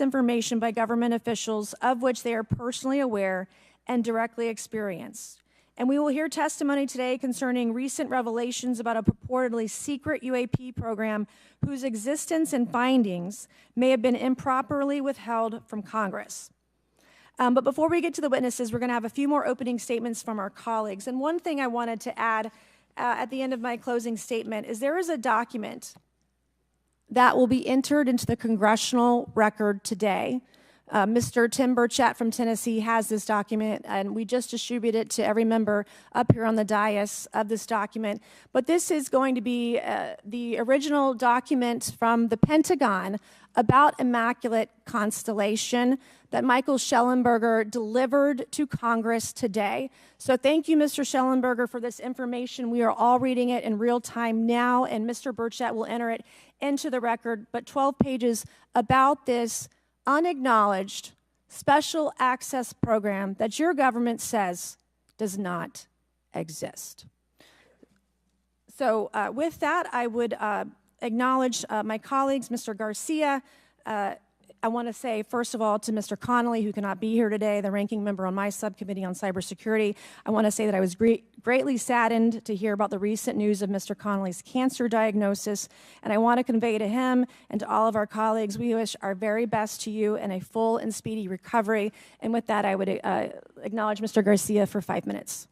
information by government officials of which they are personally aware and directly experienced. And we will hear testimony today concerning recent revelations about a purportedly secret UAP program whose existence and findings may have been improperly withheld from Congress. But before we get to the witnesses, we're going to have a few more opening statements from our colleagues. And one thing I wanted to add at the end of my closing statement is there is a document that will be entered into the congressional record today. Mr. Tim Burchett from Tennessee has this document, and we just distributed it to every member up here on the dais of this document. But this is going to be the original document from the Pentagon about Immaculate Constellation that Michael Schellenberger delivered to Congress today. So thank you, Mr. Schellenberger, for this information. We are all reading it in real time now, and Mr. Burchett will enter it into the record. But 12 pages about this unacknowledged special access program that your government says does not exist. So with that, I would acknowledge my colleagues, Mr. Garcia. I want to say, first of all, to Mr. Connolly, who cannot be here today, the ranking member on my subcommittee on cybersecurity, I want to say that I was greatly saddened to hear about the recent news of Mr. Connolly's cancer diagnosis, and I want to convey to him and to all of our colleagues, we wish our very best to you and a full and speedy recovery. And with that, I would acknowledge Mr. Garcia for 5 minutes.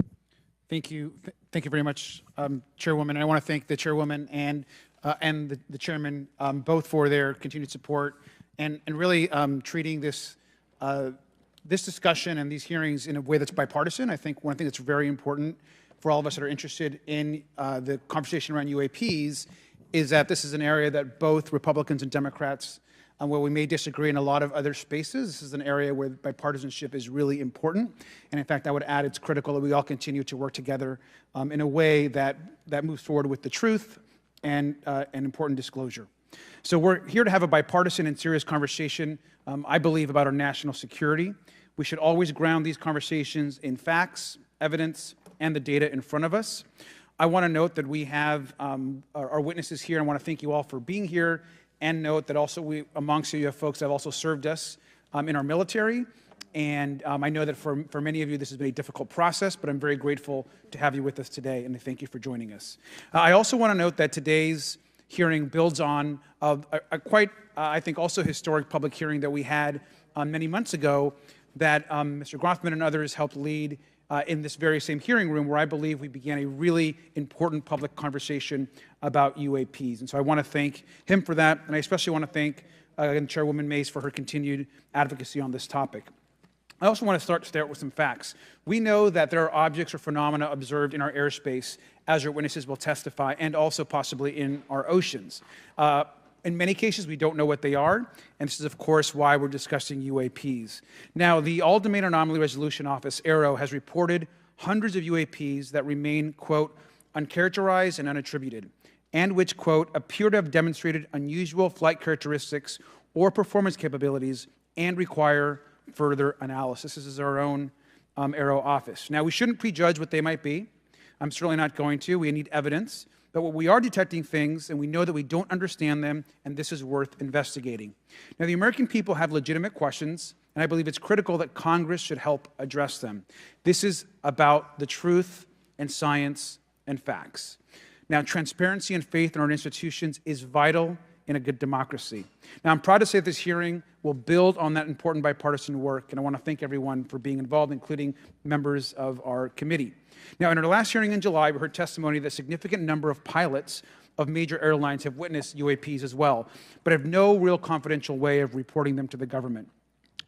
Thank you. Thank you very much, Chairwoman. And I want to thank the Chairwoman and the Chairman both for their continued support and really treating this discussion and these hearings in a way that's bipartisan. I think one thing that's very important for all of us that are interested in the conversation around UAPs is that this is an area that both Republicans and Democrats, where we may disagree in a lot of other spaces, this is an area where bipartisanship is really important. And in fact, I would add it's critical that we all continue to work together in a way that moves forward with the truth and important disclosure. So we're here to have a bipartisan and serious conversation, I believe, about our national security. We should always ground these conversations in facts, evidence, and the data in front of us. I want to note that we have our witnesses here. I want to thank you all for being here, and note that also amongst you have folks that have also served us in our military. And I know that for many of you, this has been a difficult process, but I'm very grateful to have you with us today, and thank you for joining us. I also want to note that today's hearing builds on a quite, I think, also historic public hearing that we had many months ago that Mr. Grothman and others helped lead in this very same hearing room, where I believe we began a really important public conversation about UAPs. And so I want to thank him for that, and I especially want to thank Chairwoman Mace for her continued advocacy on this topic. I also want to start with some facts. We know that there are objects or phenomena observed in our airspace, as our witnesses will testify, and also possibly in our oceans. In many cases, we don't know what they are, and this is, of course, why we're discussing UAPs. Now, the All-Domain Anomaly Resolution Office, AARO, has reported hundreds of UAPs that remain, quote, uncharacterized and unattributed, and which, quote, appear to have demonstrated unusual flight characteristics or performance capabilities and require further analysis. This is our own AARO office. Now, we shouldn't prejudge what they might be. I'm certainly not going to. We need evidence. But what we are detecting things, and we know that we don't understand them, and this is worth investigating. Now, the American people have legitimate questions, and I believe it's critical that Congress should help address them. This is about the truth and science and facts. Now, transparency and faith in our institutions is vital in a good democracy. Now, I'm proud to say that this hearing will build on that important bipartisan work, and I want to thank everyone for being involved, including members of our committee. Now, in our last hearing in July, we heard testimony that a significant number of pilots of major airlines have witnessed UAPs as well, but have no real confidential way of reporting them to the government.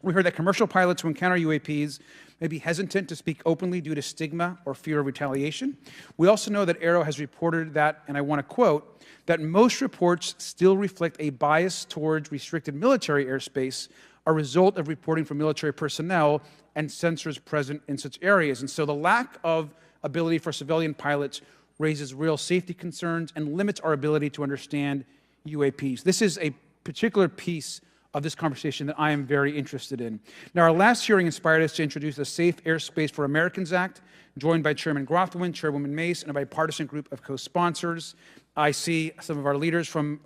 We heard that commercial pilots who encounter UAPs may be hesitant to speak openly due to stigma or fear of retaliation. We also know that AARO has reported that, and I want to quote, that most reports still reflect a bias towards restricted military airspace, a result of reporting from military personnel and sensors present in such areas. And so the lack of ability for civilian pilots raises real safety concerns and limits our ability to understand UAPs. This is a particular piece of this conversation that I am very interested in. Now, our last hearing inspired us to introduce the Safe Airspace for Americans Act, joined by Chairman Grothwin, Chairwoman Mace, and a bipartisan group of co-sponsors. I see some of our leaders from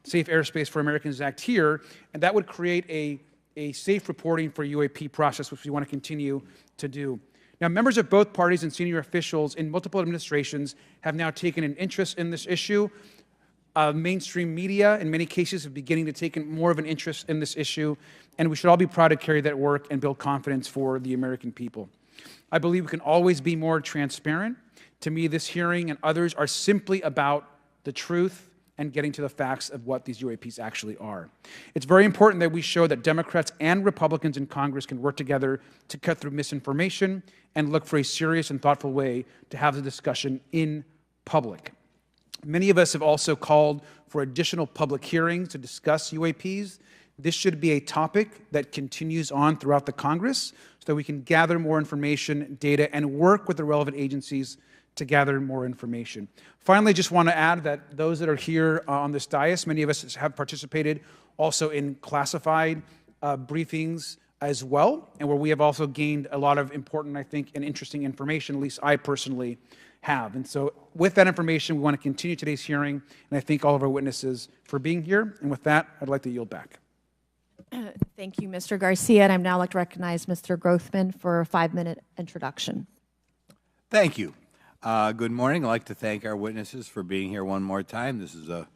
Safe Airspace for Americans Act here, and that would create a safe reporting for UAP process, which we want to continue to do. Now, members of both parties and senior officials in multiple administrations have now taken an interest in this issue. Mainstream media, in many cases, are beginning to take more of an interest in this issue, and we should all be proud to carry that work and build confidence for the American people. I believe we can always be more transparent. To me, this hearing and others are simply about the truth and getting to the facts of what these UAPs actually are. It's very important that we show that Democrats and Republicans in Congress can work together to cut through misinformation and look for a serious and thoughtful way to have the discussion in public. Many of us have also called for additional public hearings to discuss UAPs. This should be a topic that continues on throughout the Congress so that we can gather more information, data, and work with the relevant agencies to gather more information. Finally, just want to add that those that are here on this dais, many of us have participated also in classified briefings as well, and where we have also gained a lot of important, I think, and interesting information, at least I personally have. And so with that information, we want to continue today's hearing, and I thank all of our witnesses for being here. And with that, I'd like to yield back. Thank you, Mr. Garcia, and I'd now like to recognize Mr. Grothman for a 5-minute introduction. Thank you. Good morning. I'd like to thank our witnesses for being here one more time. This is a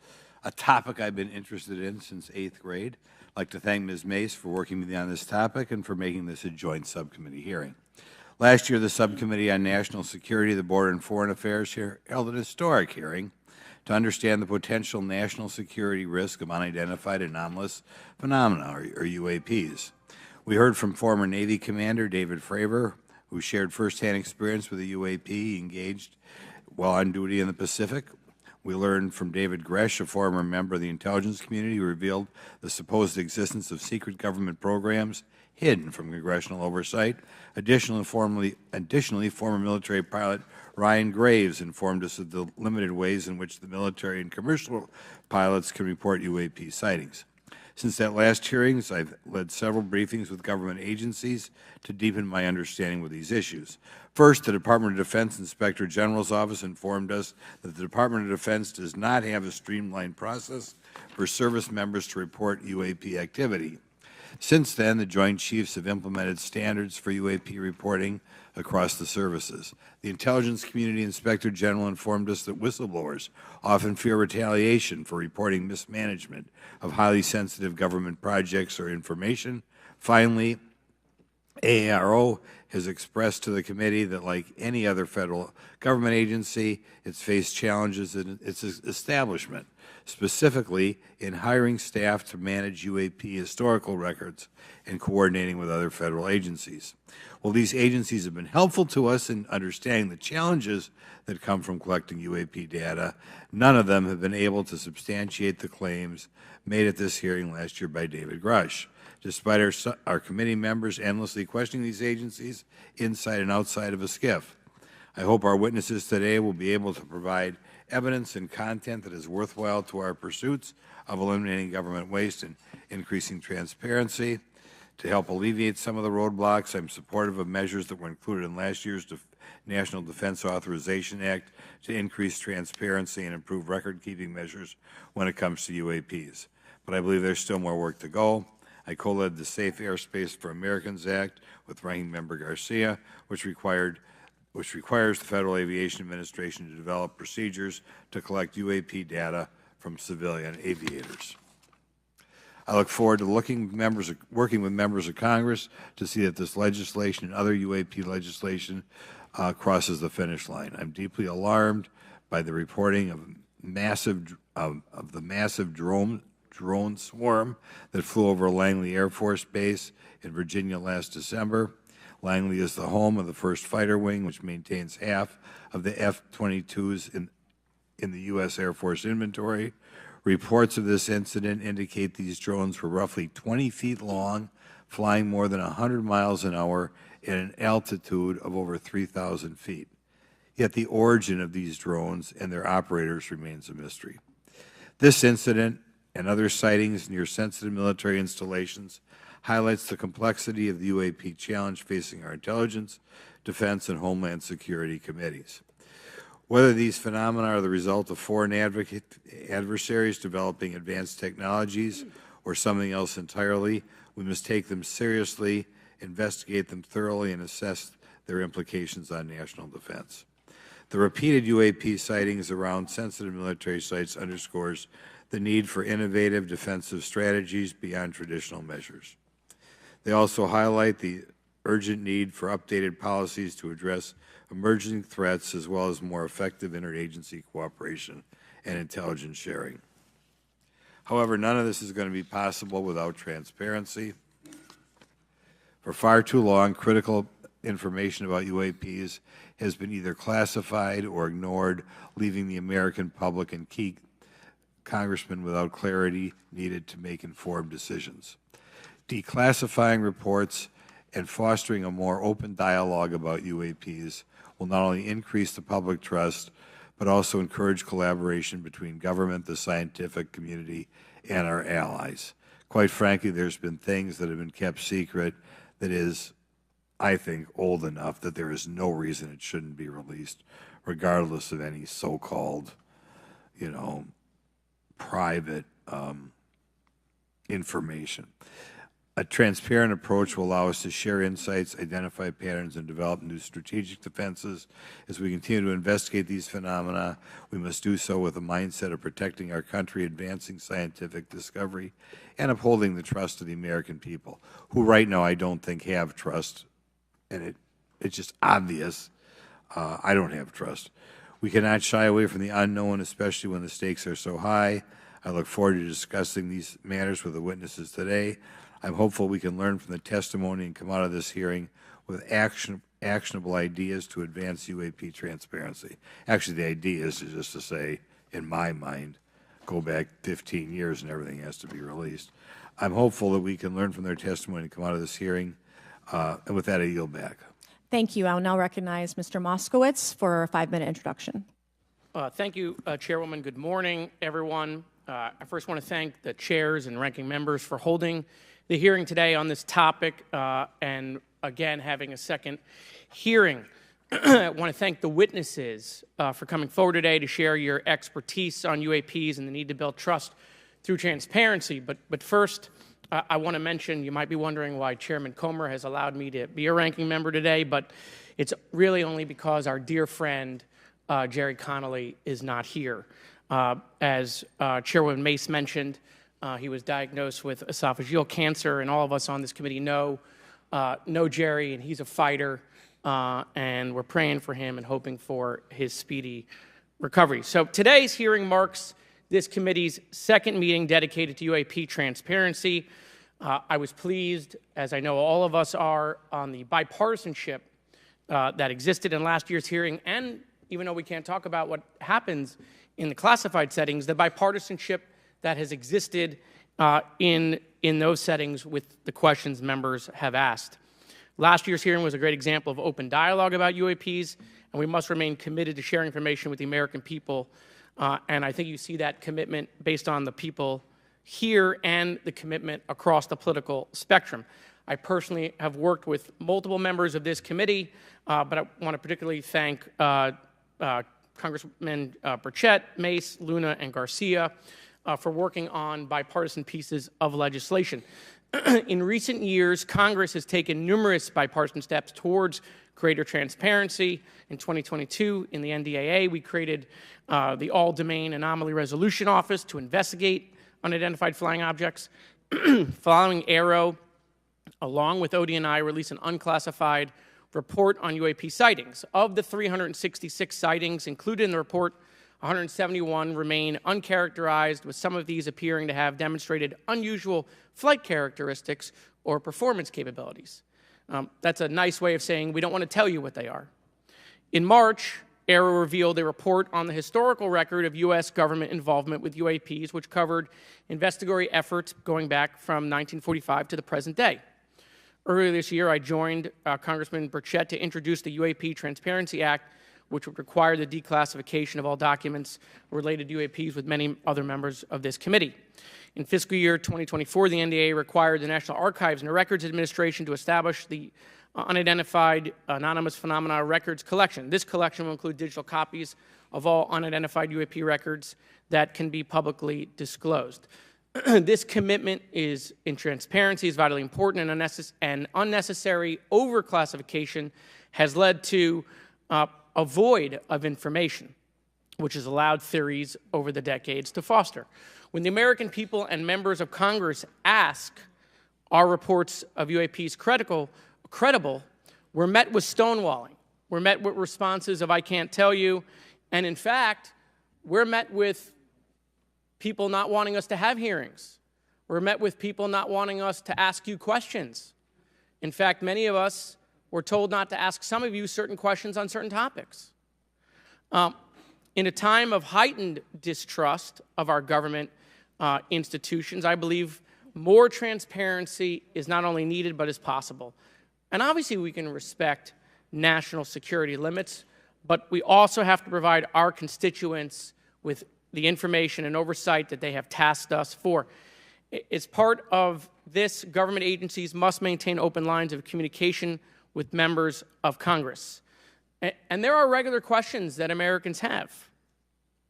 topic I've been interested in since 8th grade. I'd like to thank Ms. Mace for working with me on this topic and for making this a joint subcommittee hearing. Last year, the Subcommittee on National Security, the Border and Foreign Affairs held an historic hearing to understand the potential national security risk of unidentified anomalous phenomena, or UAPs. We heard from former Navy Commander David Fravor, who shared firsthand experience with a UAP he engaged while on duty in the Pacific. We learned from David Gresh, a former member of the intelligence community, who revealed the supposed existence of secret government programs hidden from congressional oversight. Additionally, former military pilot Ryan Graves informed us of the limited ways in which the military and commercial pilots can report UAP sightings. Since that last hearings, I've led several briefings with government agencies to deepen my understanding with these issues. First, the Department of Defense Inspector General's Office informed us that the Department of Defense does not have a streamlined process for service members to report UAP activity. Since then, the Joint Chiefs have implemented standards for UAP reporting across the services. The Intelligence Community Inspector General informed us that whistleblowers often fear retaliation for reporting mismanagement of highly sensitive government projects or information. Finally, AARO has expressed to the committee that, like any other federal government agency, it's faced challenges in its establishment, specifically in hiring staff to manage UAP historical records and coordinating with other federal agencies. While these agencies have been helpful to us in understanding the challenges that come from collecting UAP data, none of them have been able to substantiate the claims made at this hearing last year by David Grush. Despite our committee members endlessly questioning these agencies inside and outside of a SCIF, I hope our witnesses today will be able to provide evidence and content that is worthwhile to our pursuits of eliminating government waste and increasing transparency. To help alleviate some of the roadblocks, I'm supportive of measures that were included in last year's National Defense Authorization Act to increase transparency and improve record-keeping measures when it comes to UAPs. But I believe there's still more work to go. I co-led the Safe Airspace for Americans Act with Ranking Member Garcia, which requires the Federal Aviation Administration to develop procedures to collect UAP data from civilian aviators. I look forward to working with members of Congress to see that this legislation and other UAP legislation crosses the finish line. I'm deeply alarmed by the reporting of the massive drone swarm that flew over Langley Air Force Base in Virginia last December. Langley is the home of the 1st Fighter Wing, which maintains half of the F-22s in the U.S. Air Force inventory. Reports of this incident indicate these drones were roughly 20 feet long, flying more than 100 miles an hour at an altitude of over 3,000 feet. Yet the origin of these drones and their operators remains a mystery. This incident and other sightings near sensitive military installations highlights the complexity of the UAP challenge facing our intelligence, defense, and homeland security committees. Whether these phenomena are the result of foreign adversaries developing advanced technologies or something else entirely, we must take them seriously, investigate them thoroughly, and assess their implications on national defense. The repeated UAP sightings around sensitive military sites underscores the need for innovative defensive strategies beyond traditional measures. They also highlight the urgent need for updated policies to address emerging threats as well as more effective interagency cooperation and intelligence sharing. However, none of this is going to be possible without transparency. For far too long, critical information about UAPs has been either classified or ignored, leaving the American public and key congressmen without clarity needed to make informed decisions. Declassifying reports and fostering a more open dialogue about UAPs will not only increase the public trust, but also encourage collaboration between government, the scientific community, and our allies. Quite frankly, there's been things that have been kept secret that is, I think, old enough that there is no reason it shouldn't be released, regardless of any so-called, private information. A transparent approach will allow us to share insights, identify patterns, and develop new strategic defenses. As we continue to investigate these phenomena, we must do so with a mindset of protecting our country, advancing scientific discovery, and upholding the trust of the American people, who right now I don't think have trust, and it's just obvious I don't have trust. We cannot shy away from the unknown, especially when the stakes are so high. I look forward to discussing these matters with the witnesses today. I'm hopeful we can learn from the testimony and come out of this hearing with actionable ideas to advance UAP transparency. Actually, the idea is just to say, in my mind, go back 15 years and everything has to be released. I'm hopeful that we can learn from their testimony and come out of this hearing. And with that, I yield back. Thank you. I'll now recognize Mr. Moskowitz for a 5-minute introduction. Thank you, Chairwoman. Good morning, everyone. I first want to thank the chairs and ranking members for holding the hearing today on this topic and, again, having a second hearing. I want to thank the witnesses for coming forward today to share your expertise on UAPs and the need to build trust through transparency. But first, I want to mention, you might be wondering why Chairman Comer has allowed me to be a ranking member today, but it's really only because our dear friend, Jerry Connolly, is not here. As Chairwoman Mace mentioned, he was diagnosed with esophageal cancer, and all of us on this committee know Jerry, and he's a fighter, and we're praying for him and hoping for his speedy recovery. So today's hearing marks this committee's second meeting dedicated to UAP transparency. I was pleased, as I know all of us are, on the bipartisanship that existed in last year's hearing, and even though we can't talk about what happens in the classified settings, the bipartisanship that has existed in those settings with the questions members have asked. Last year's hearing was a great example of open dialogue about UAPs, and we must remain committed to sharing information with the American people. And I think you see that commitment based on the people here and the commitment across the political spectrum. I personally have worked with multiple members of this committee, but I want to particularly thank Congressmen Burchett, Mace, Luna, and Garcia for working on bipartisan pieces of legislation. In recent years, Congress has taken numerous bipartisan steps towards greater transparency. In 2022, in the NDAA, we created the All-Domain Anomaly Resolution Office to investigate unidentified flying objects. Following AARO, along with ODNI, released an unclassified report on UAP sightings. Of the 366 sightings included in the report, 171 remain uncharacterized, with some of these appearing to have demonstrated unusual flight characteristics or performance capabilities. That's a nice way of saying we don't want to tell you what they are. In March, AARO revealed a report on the historical record of U.S. government involvement with UAPs, which covered investigatory efforts going back from 1945 to the present day. Earlier this year, I joined Congressman Burchett to introduce the UAP Transparency Act, which would require the declassification of all documents related to UAPs with many other members of this committee. In fiscal year 2024, the NDAA required the National Archives and Records Administration to establish the Unidentified Anonymous Phenomena Records Collection. This collection will include digital copies of all unidentified UAP records that can be publicly disclosed. This commitment in transparency is vitally important, and unnecessary overclassification has led to a void of information, which has allowed theories over the decades to foster. When the American people and members of Congress ask, are reports of UAPs credible, we're met with stonewalling. We're met with responses of, I can't tell you. And in fact, we're met with people not wanting us to have hearings. We're met with people not wanting us to ask you questions. In fact, many of us were told not to ask some of you certain questions on certain topics. In a time of heightened distrust of our government institutions, I believe more transparency is not only needed, but is possible. And obviously, we can respect national security limits, but we also have to provide our constituents with the information and oversight that they have tasked us for. As part of this, government agencies must maintain open lines of communication with members of Congress. And there are regular questions that Americans have.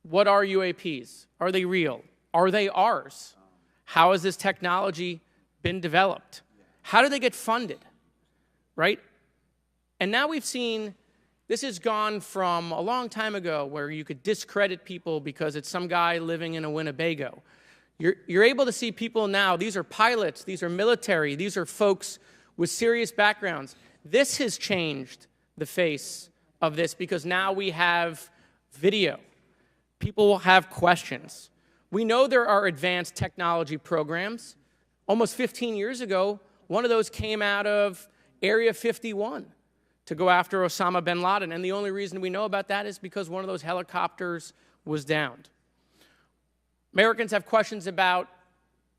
What are UAPs? Are they real? Are they ours? How has this technology been developed? How do they get funded? Right? And now we've seen this has gone from a long time ago where you could discredit people because it's some guy living in a Winnebago. You're able to see people now, these are pilots, these are military, these are folks with serious backgrounds. This has changed the face of this because now we have video. People will have questions. We know there are advanced technology programs. Almost 15 years ago, one of those came out of Area 51 to go after Osama bin Laden. And the only reason we know about that is because one of those helicopters was downed. Americans have questions about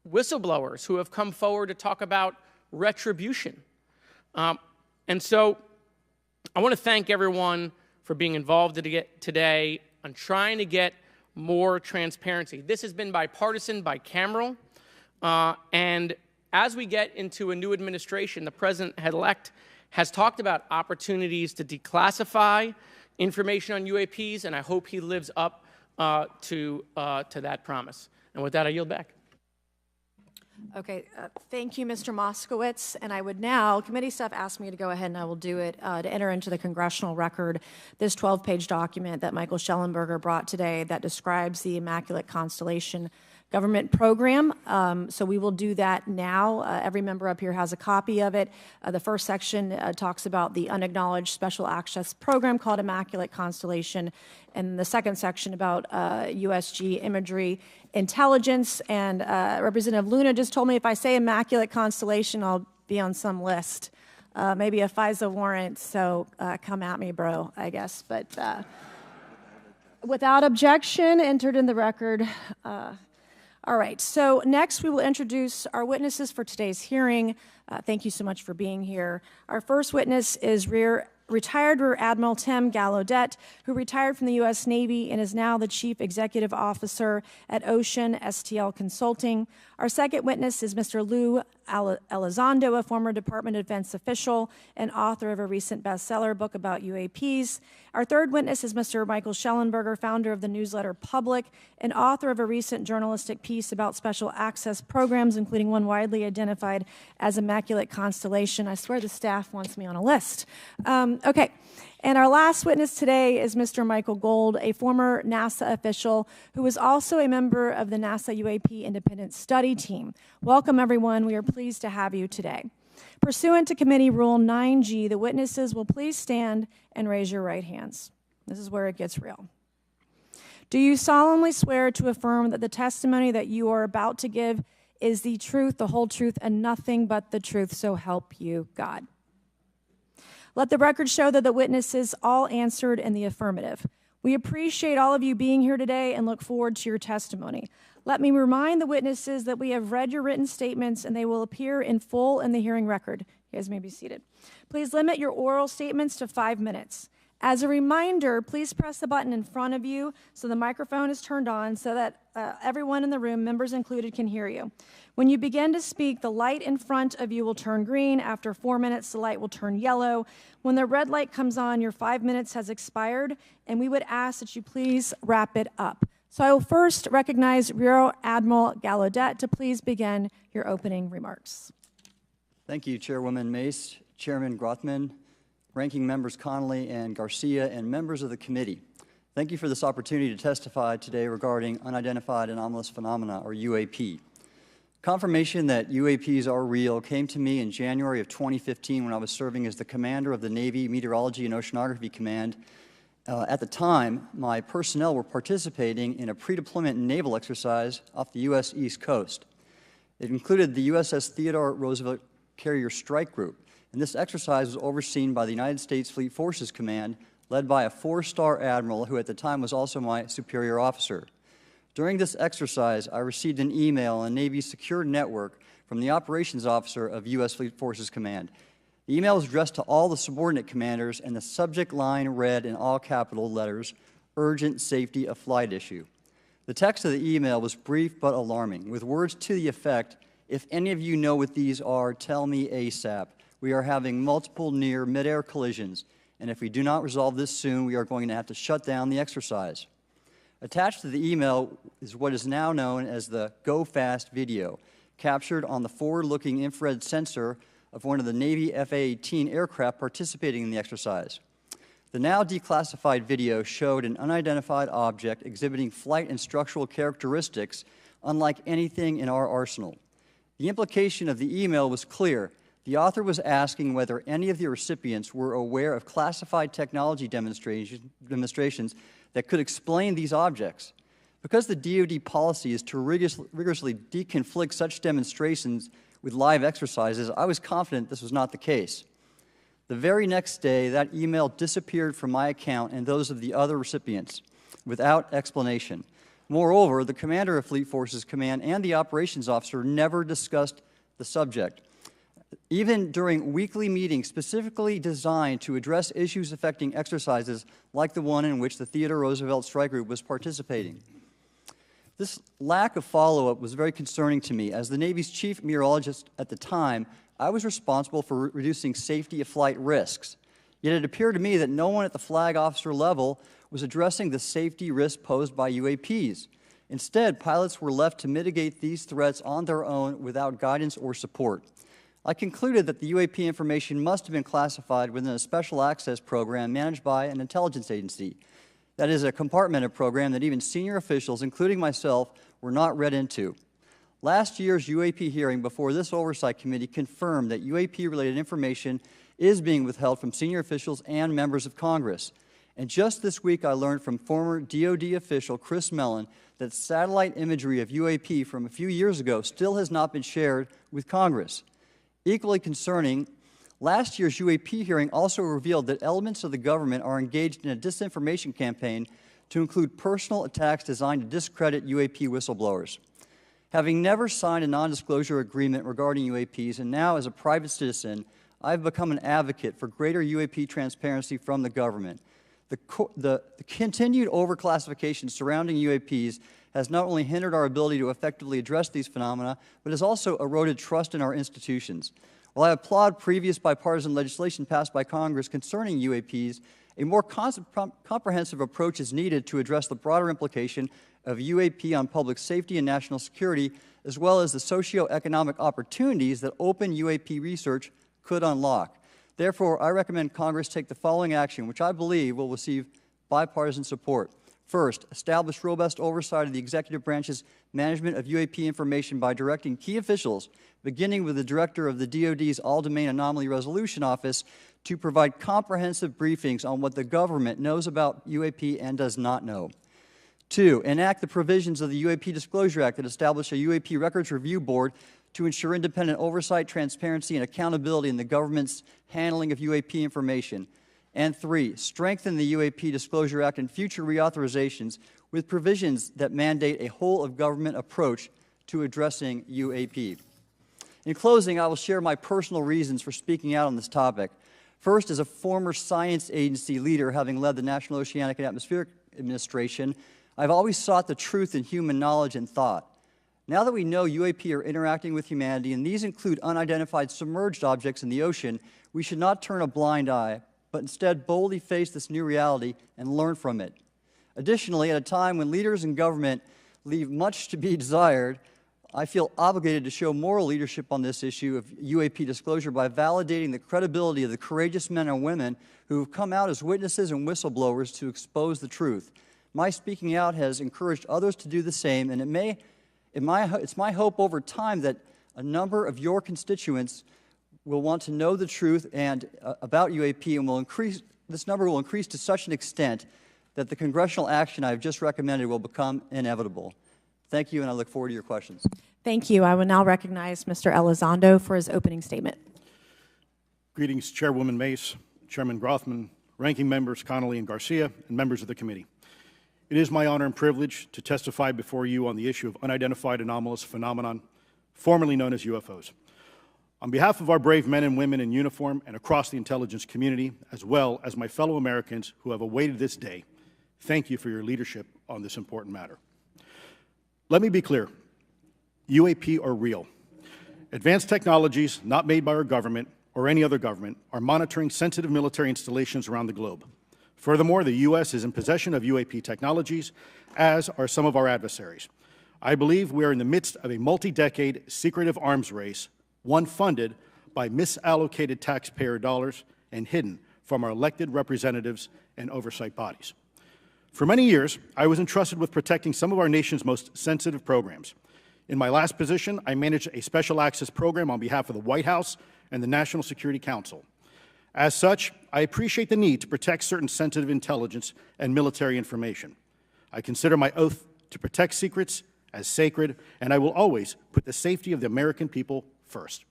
whistleblowers who have come forward to talk about retribution. And so I want to thank everyone for being involved today on trying to get more transparency. This has been bipartisan, bicameral, and as we get into a new administration, the president-elect has talked about opportunities to declassify information on UAPs, and I hope he lives up to that promise. And with that, I yield back. Okay, thank you, Mr. Moskowitz. And I would now, committee staff asked me to go ahead and I will do it, to enter into the congressional record this 12-page document that Michael Schellenberger brought today that describes the Immaculate Constellation government program. So we will do that now. Every member up here has a copy of it. The first section talks about the unacknowledged special access program called Immaculate Constellation, and the second section about USG imagery intelligence. And Representative Luna just told me if I say Immaculate Constellation, I'll be on some list, maybe a FISA warrant. So come at me, bro, I guess. But without objection, entered in the record. All right, so next we will introduce our witnesses for today's hearing. Thank you so much for being here. Our first witness is retired Rear Admiral Tim Gallaudet, who retired from the U.S. Navy and is now the Chief Executive Officer at Ocean STL Consulting. Our second witness is Mr. Lou Elizondo, a former Department of Defense official and author of a recent bestseller book about UAPs. Our third witness is Mr. Michael Schellenberger, founder of the newsletter Public and author of a recent journalistic piece about special access programs, including one widely identified as Immaculate Constellation. I swear the staff wants me on a list. Okay. And our last witness today is Mr. Michael Gold, a former NASA official who is also a member of the NASA UAP Independent Study Team. Welcome, everyone. We are pleased to have you today. Pursuant to Committee Rule 9G, the witnesses will please stand and raise your right hands. This is where it gets real. Do you solemnly swear to affirm that the testimony that you are about to give is the truth, the whole truth, and nothing but the truth, so help you God? Let the record show that the witnesses all answered in the affirmative. We appreciate all of you being here today and look forward to your testimony. Let me remind the witnesses that we have read your written statements and they will appear in full in the hearing record. You guys may be seated. Please limit your oral statements to 5 minutes. As a reminder, please press the button in front of you so the microphone is turned on so that everyone in the room, members included, can hear you. When you begin to speak, the light in front of you will turn green. After 4 minutes, the light will turn yellow. When the red light comes on, your 5 minutes has expired, and we would ask that you please wrap it up. So I will first recognize Rear Admiral Gallaudet to please begin your opening remarks. Thank you, Chairwoman Mace, Chairman Grothman, Ranking Members Connolly and Garcia, and members of the committee. Thank you for this opportunity to testify today regarding unidentified anomalous phenomena, or UAP. Confirmation that UAPs are real came to me in January of 2015 when I was serving as the commander of the Navy Meteorology and Oceanography Command. At the time, my personnel were participating in a pre-deployment naval exercise off the U.S. East Coast. It included the USS Theodore Roosevelt Carrier Strike Group, and this exercise was overseen by the United States Fleet Forces Command, led by a 4-star admiral who at the time was also my superior officer. During this exercise, I received an email on the Navy's secure network from the operations officer of U.S. Fleet Forces Command. The email was addressed to all the subordinate commanders, and the subject line read in all capital letters, "Urgent Safety of Flight Issue." The text of the email was brief but alarming, with words to the effect, "If any of you know what these are, tell me ASAP. We are having multiple near mid-air collisions, and if we do not resolve this soon, we are going to have to shut down the exercise." Attached to the email is what is now known as the Go Fast video, captured on the forward-looking infrared sensor of one of the Navy F-A-18 aircraft participating in the exercise. The now declassified video showed an unidentified object exhibiting flight and structural characteristics unlike anything in our arsenal. The implication of the email was clear. The author was asking whether any of the recipients were aware of classified technology demonstrations that could explain these objects. Because the DoD policy is to rigorously deconflict such demonstrations with live exercises, I was confident this was not the case. The very next day, that email disappeared from my account and those of the other recipients without explanation. Moreover, the commander of Fleet Forces Command and the operations officer never discussed the subject. Even during weekly meetings specifically designed to address issues affecting exercises like the one in which the Theodore Roosevelt Strike Group was participating. This lack of follow-up was very concerning to me. As the Navy's chief meteorologist at the time, I was responsible for reducing safety of flight risks. Yet it appeared to me that no one at the flag officer level was addressing the safety risk posed by UAPs. Instead, pilots were left to mitigate these threats on their own without guidance or support. I concluded that the UAP information must have been classified within a special access program managed by an intelligence agency. That is a compartmented program that even senior officials, including myself, were not read into. Last year's UAP hearing before this Oversight Committee confirmed that UAP-related information is being withheld from senior officials and members of Congress. And just this week, I learned from former DoD official Chris Mellon that satellite imagery of UAP from a few years ago still has not been shared with Congress. Equally concerning, last year's UAP hearing also revealed that elements of the government are engaged in a disinformation campaign to include personal attacks designed to discredit UAP whistleblowers. Having never signed a non-disclosure agreement regarding UAPs, and now as a private citizen, I've become an advocate for greater UAP transparency from the government. The continued overclassification surrounding UAPs has not only hindered our ability to effectively address these phenomena, but has also eroded trust in our institutions. While I applaud previous bipartisan legislation passed by Congress concerning UAPs, a more comprehensive approach is needed to address the broader implication of UAP on public safety and national security, as well as the socioeconomic opportunities that open UAP research could unlock. Therefore, I recommend Congress take the following action, which I believe will receive bipartisan support. First, establish robust oversight of the executive branch's management of UAP information by directing key officials, beginning with the director of the DoD's All-Domain Anomaly Resolution Office, to provide comprehensive briefings on what the government knows about UAP and does not know. Two, enact the provisions of the UAP Disclosure Act that establish a UAP Records Review Board to ensure independent oversight, transparency, and accountability in the government's handling of UAP information. And three, strengthen the UAP Disclosure Act and future reauthorizations with provisions that mandate a whole-of-government approach to addressing UAP. In closing, I will share my personal reasons for speaking out on this topic. First, as a former science agency leader, having led the National Oceanic and Atmospheric Administration, I've always sought the truth in human knowledge and thought. Now that we know UAP are interacting with humanity, and these include unidentified submerged objects in the ocean, we should not turn a blind eye, but instead boldly face this new reality and learn from it. Additionally, at a time when leaders in government leave much to be desired, I feel obligated to show moral leadership on this issue of UAP disclosure by validating the credibility of the courageous men and women who have come out as witnesses and whistleblowers to expose the truth. My speaking out has encouraged others to do the same, and it's my hope over time that a number of your constituents will want to know the truth and about UAP, and this number will increase to such an extent that the congressional action I have just recommended will become inevitable. Thank you, and I look forward to your questions. Thank you. I will now recognize Mr. Elizondo for his opening statement. Greetings, Chairwoman Mace, Chairman Grothman, Ranking Members Connolly and Garcia, and members of the committee. It is my honor and privilege to testify before you on the issue of unidentified anomalous phenomenon, formerly known as UFOs. On behalf of our brave men and women in uniform and across the intelligence community, as well as my fellow Americans who have awaited this day, thank you for your leadership on this important matter. Let me be clear. UAP are real. Advanced technologies not made by our government or any other government are monitoring sensitive military installations around the globe. Furthermore, the U.S. is in possession of UAP technologies, as are some of our adversaries. I believe we are in the midst of a multi-decade secretive arms race, one funded by misallocated taxpayer dollars and hidden from our elected representatives and oversight bodies. For many years, I was entrusted with protecting some of our nation's most sensitive programs. In my last position, I managed a special access program on behalf of the White House and the National Security Council. As such, I appreciate the need to protect certain sensitive intelligence and military information. I consider my oath to protect secrets as sacred, and I will always put the safety of the American people first.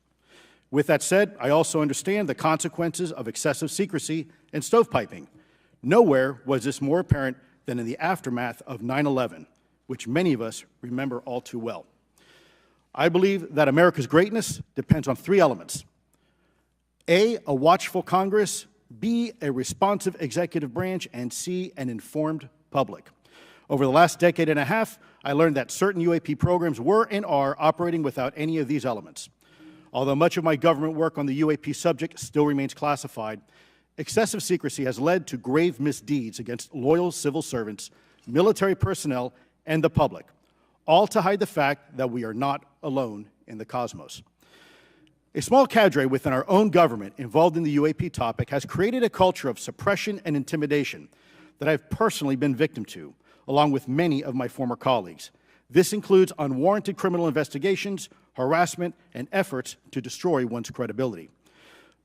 With that said, I also understand the consequences of excessive secrecy and stovepiping. Nowhere was this more apparent than in the aftermath of 9/11, which many of us remember all too well. I believe that America's greatness depends on three elements: A, a watchful Congress; B, a responsive executive branch; and C, an informed public. Over the last decade and a half, I learned that certain UAP programs were and are operating without any of these elements. Although much of my government work on the UAP subject still remains classified, excessive secrecy has led to grave misdeeds against loyal civil servants, military personnel, and the public, all to hide the fact that we are not alone in the cosmos. A small cadre within our own government involved in the UAP topic has created a culture of suppression and intimidation that I've personally been victim to, along with many of my former colleagues. This includes unwarranted criminal investigations, harassment, and efforts to destroy one's credibility.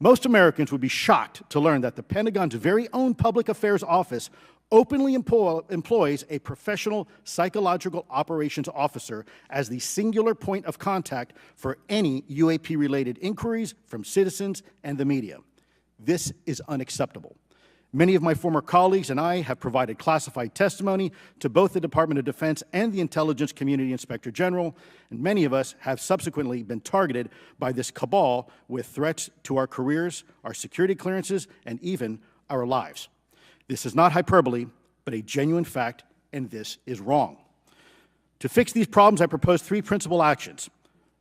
Most Americans would be shocked to learn that the Pentagon's very own Public Affairs Office openly employs a professional psychological operations officer as the singular point of contact for any UAP-related inquiries from citizens and the media. This is unacceptable. Many of my former colleagues and I have provided classified testimony to both the Department of Defense and the Intelligence Community Inspector General, and many of us have subsequently been targeted by this cabal with threats to our careers, our security clearances, and even our lives. This is not hyperbole, but a genuine fact, and this is wrong. To fix these problems, I propose three principal actions.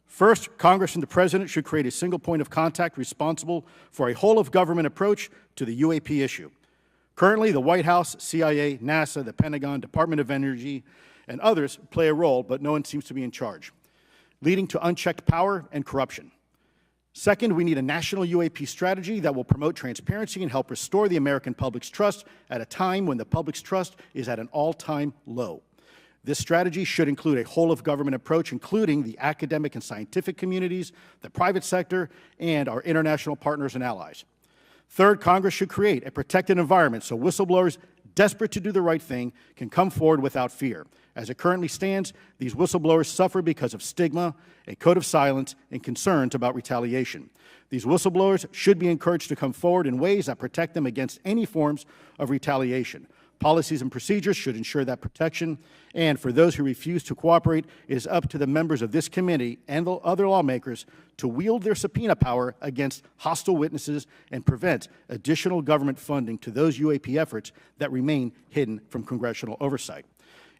First, Congress and the President should create a single point of contact responsible for a whole-of-government approach to the UAP issue. Currently, the White House, CIA, NASA, the Pentagon, Department of Energy, and others play a role, but no one seems to be in charge, leading to unchecked power and corruption. Second, we need a national UAP strategy that will promote transparency and help restore the American public's trust at a time when the public's trust is at an all-time low. This strategy should include a whole-of-government approach, including the academic and scientific communities, the private sector, and our international partners and allies. Third, Congress should create a protected environment so whistleblowers desperate to do the right thing can come forward without fear. As it currently stands, these whistleblowers suffer because of stigma, a code of silence, and concerns about retaliation. These whistleblowers should be encouraged to come forward in ways that protect them against any forms of retaliation. Policies and procedures should ensure that protection, and for those who refuse to cooperate, it is up to the members of this committee and the other lawmakers to wield their subpoena power against hostile witnesses and prevent additional government funding to those UAP efforts that remain hidden from congressional oversight.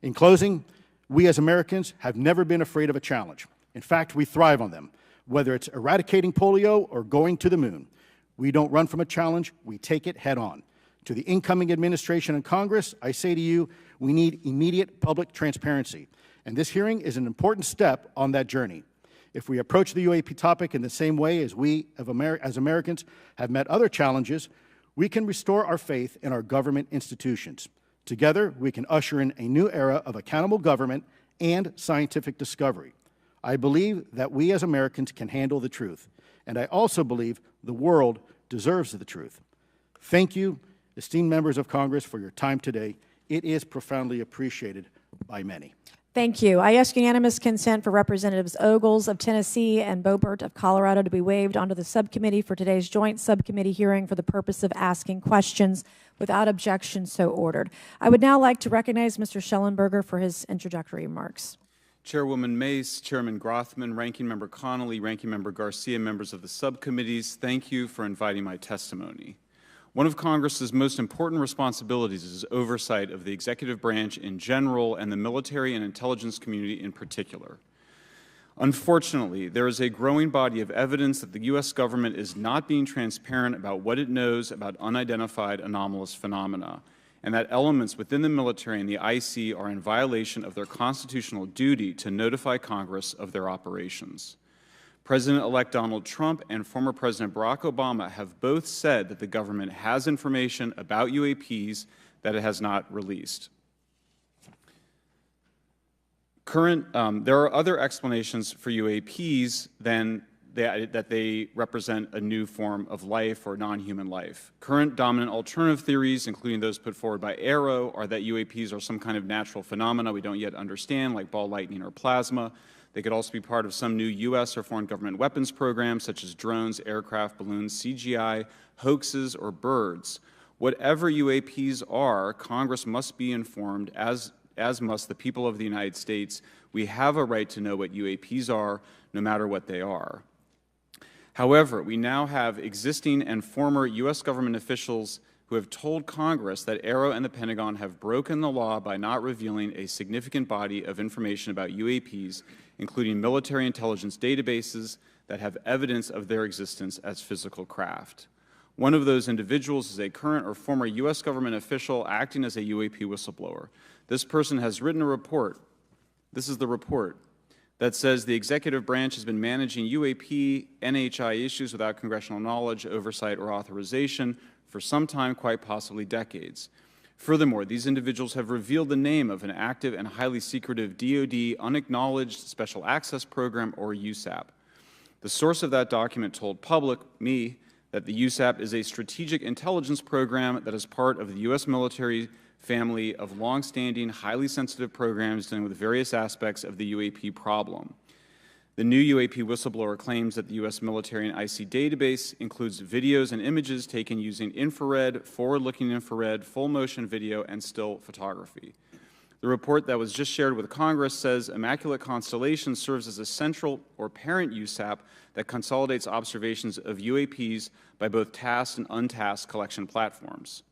In closing, we as Americans have never been afraid of a challenge. In fact, we thrive on them, whether it's eradicating polio or going to the moon. We don't run from a challenge, we take it head on. To the incoming administration and Congress, I say to you, we need immediate public transparency, and this hearing is an important step on that journey. If we approach the UAP topic in the same way as we as Americans have met other challenges, we can restore our faith in our government institutions. Together, we can usher in a new era of accountable government and scientific discovery. I believe that we as Americans can handle the truth, and I also believe the world deserves the truth. Thank you, esteemed members of Congress, for your time today. It is profoundly appreciated by many. Thank you. I ask unanimous consent for Representatives Ogles of Tennessee and Boebert of Colorado to be waived onto the subcommittee for today's joint subcommittee hearing for the purpose of asking questions. Without objection, so ordered. I would now like to recognize Mr. Schellenberger for his introductory remarks. Chairwoman Mace, Chairman Grothman, Ranking Member Connolly, Ranking Member Garcia, members of the subcommittees, thank you for inviting my testimony. One of Congress's most important responsibilities is oversight of the executive branch in general and the military and intelligence community in particular. Unfortunately, there is a growing body of evidence that the U.S. government is not being transparent about what it knows about unidentified anomalous phenomena, and that elements within the military and the IC are in violation of their constitutional duty to notify Congress of their operations. President-elect Donald Trump and former President Barack Obama have both said that the government has information about UAPs that it has not released. There are other explanations for UAPs than that they represent a new form of life or non-human life. Current dominant alternative theories, including those put forward by AARO, are that UAPs are some kind of natural phenomena we don't yet understand, like ball lightning or plasma. They could also be part of some new U.S. or foreign government weapons programs, such as drones, aircraft, balloons, CGI, hoaxes, or birds. Whatever UAPs are, Congress must be informed, as must the people of the United States. We have a right to know what UAPs are, no matter what they are. However, we now have existing and former U.S. government officials who have told Congress that AARO and the Pentagon have broken the law by not revealing a significant body of information about UAPs, including military intelligence databases that have evidence of their existence as physical craft. One of those individuals is a current or former U.S. government official acting as a UAP whistleblower. This person has written a report. This is the report that says the executive branch has been managing UAP, NHI issues without congressional knowledge, oversight, or authorization for some time, quite possibly decades. Furthermore, these individuals have revealed the name of an active and highly secretive DoD unacknowledged special access program, or USAP. The source of that document told me, that the USAP is a strategic intelligence program that is part of the U.S. military family of longstanding, highly sensitive programs dealing with various aspects of the UAP problem. The new UAP whistleblower claims that the U.S. military and IC database includes videos and images taken using infrared, forward-looking infrared, full-motion video, and still photography. The report that was just shared with Congress says Immaculate Constellation serves as a central or parent USAP that consolidates observations of UAPs by both tasked and untasked collection platforms.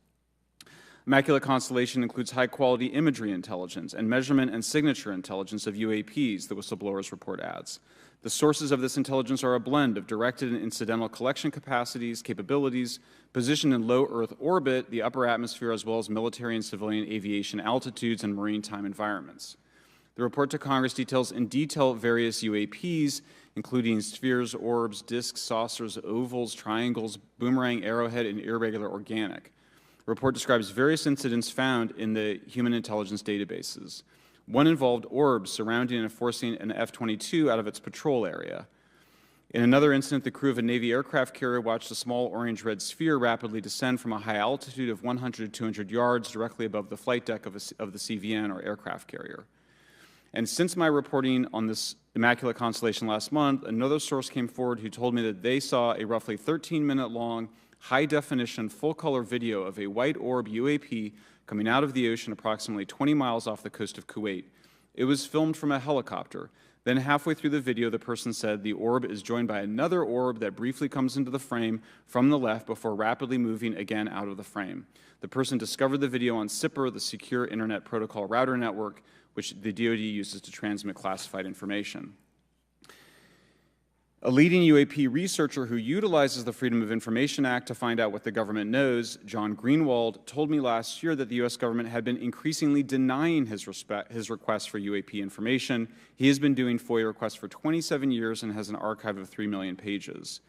Immaculate Constellation includes high-quality imagery intelligence and measurement and signature intelligence of UAPs, the whistleblower's report adds. The sources of this intelligence are a blend of directed and incidental collection capabilities, positioned in low Earth orbit, the upper atmosphere, as well as military and civilian aviation altitudes and maritime environments. The report to Congress details in detail various UAPs, including spheres, orbs, disks, saucers, ovals, triangles, boomerang, arrowhead, and irregular organic. The report describes various incidents found in the human intelligence databases. One involved orbs surrounding and forcing an F-22 out of its patrol area. In another incident, the crew of a Navy aircraft carrier watched a small orange-red sphere rapidly descend from a high altitude of 100 to 200 yards directly above the flight deck of the CVN, or aircraft carrier. And since my reporting on this Immaculate Constellation last month, another source came forward who told me that they saw a roughly 13-minute long, high-definition, full-color video of a white orb UAP coming out of the ocean approximately 20 miles off the coast of Kuwait. It was filmed from a helicopter. Then halfway through the video, the person said the orb is joined by another orb that briefly comes into the frame from the left before rapidly moving again out of the frame. The person discovered the video on SIPR, the Secure Internet Protocol Router Network, which the DoD uses to transmit classified information. A leading UAP researcher who utilizes the Freedom of Information Act to find out what the government knows, John Greenwald, told me last year that the U.S. government had been increasingly denying his requests for UAP information. He has been doing FOIA requests for 27 years and has an archive of 3 million pages.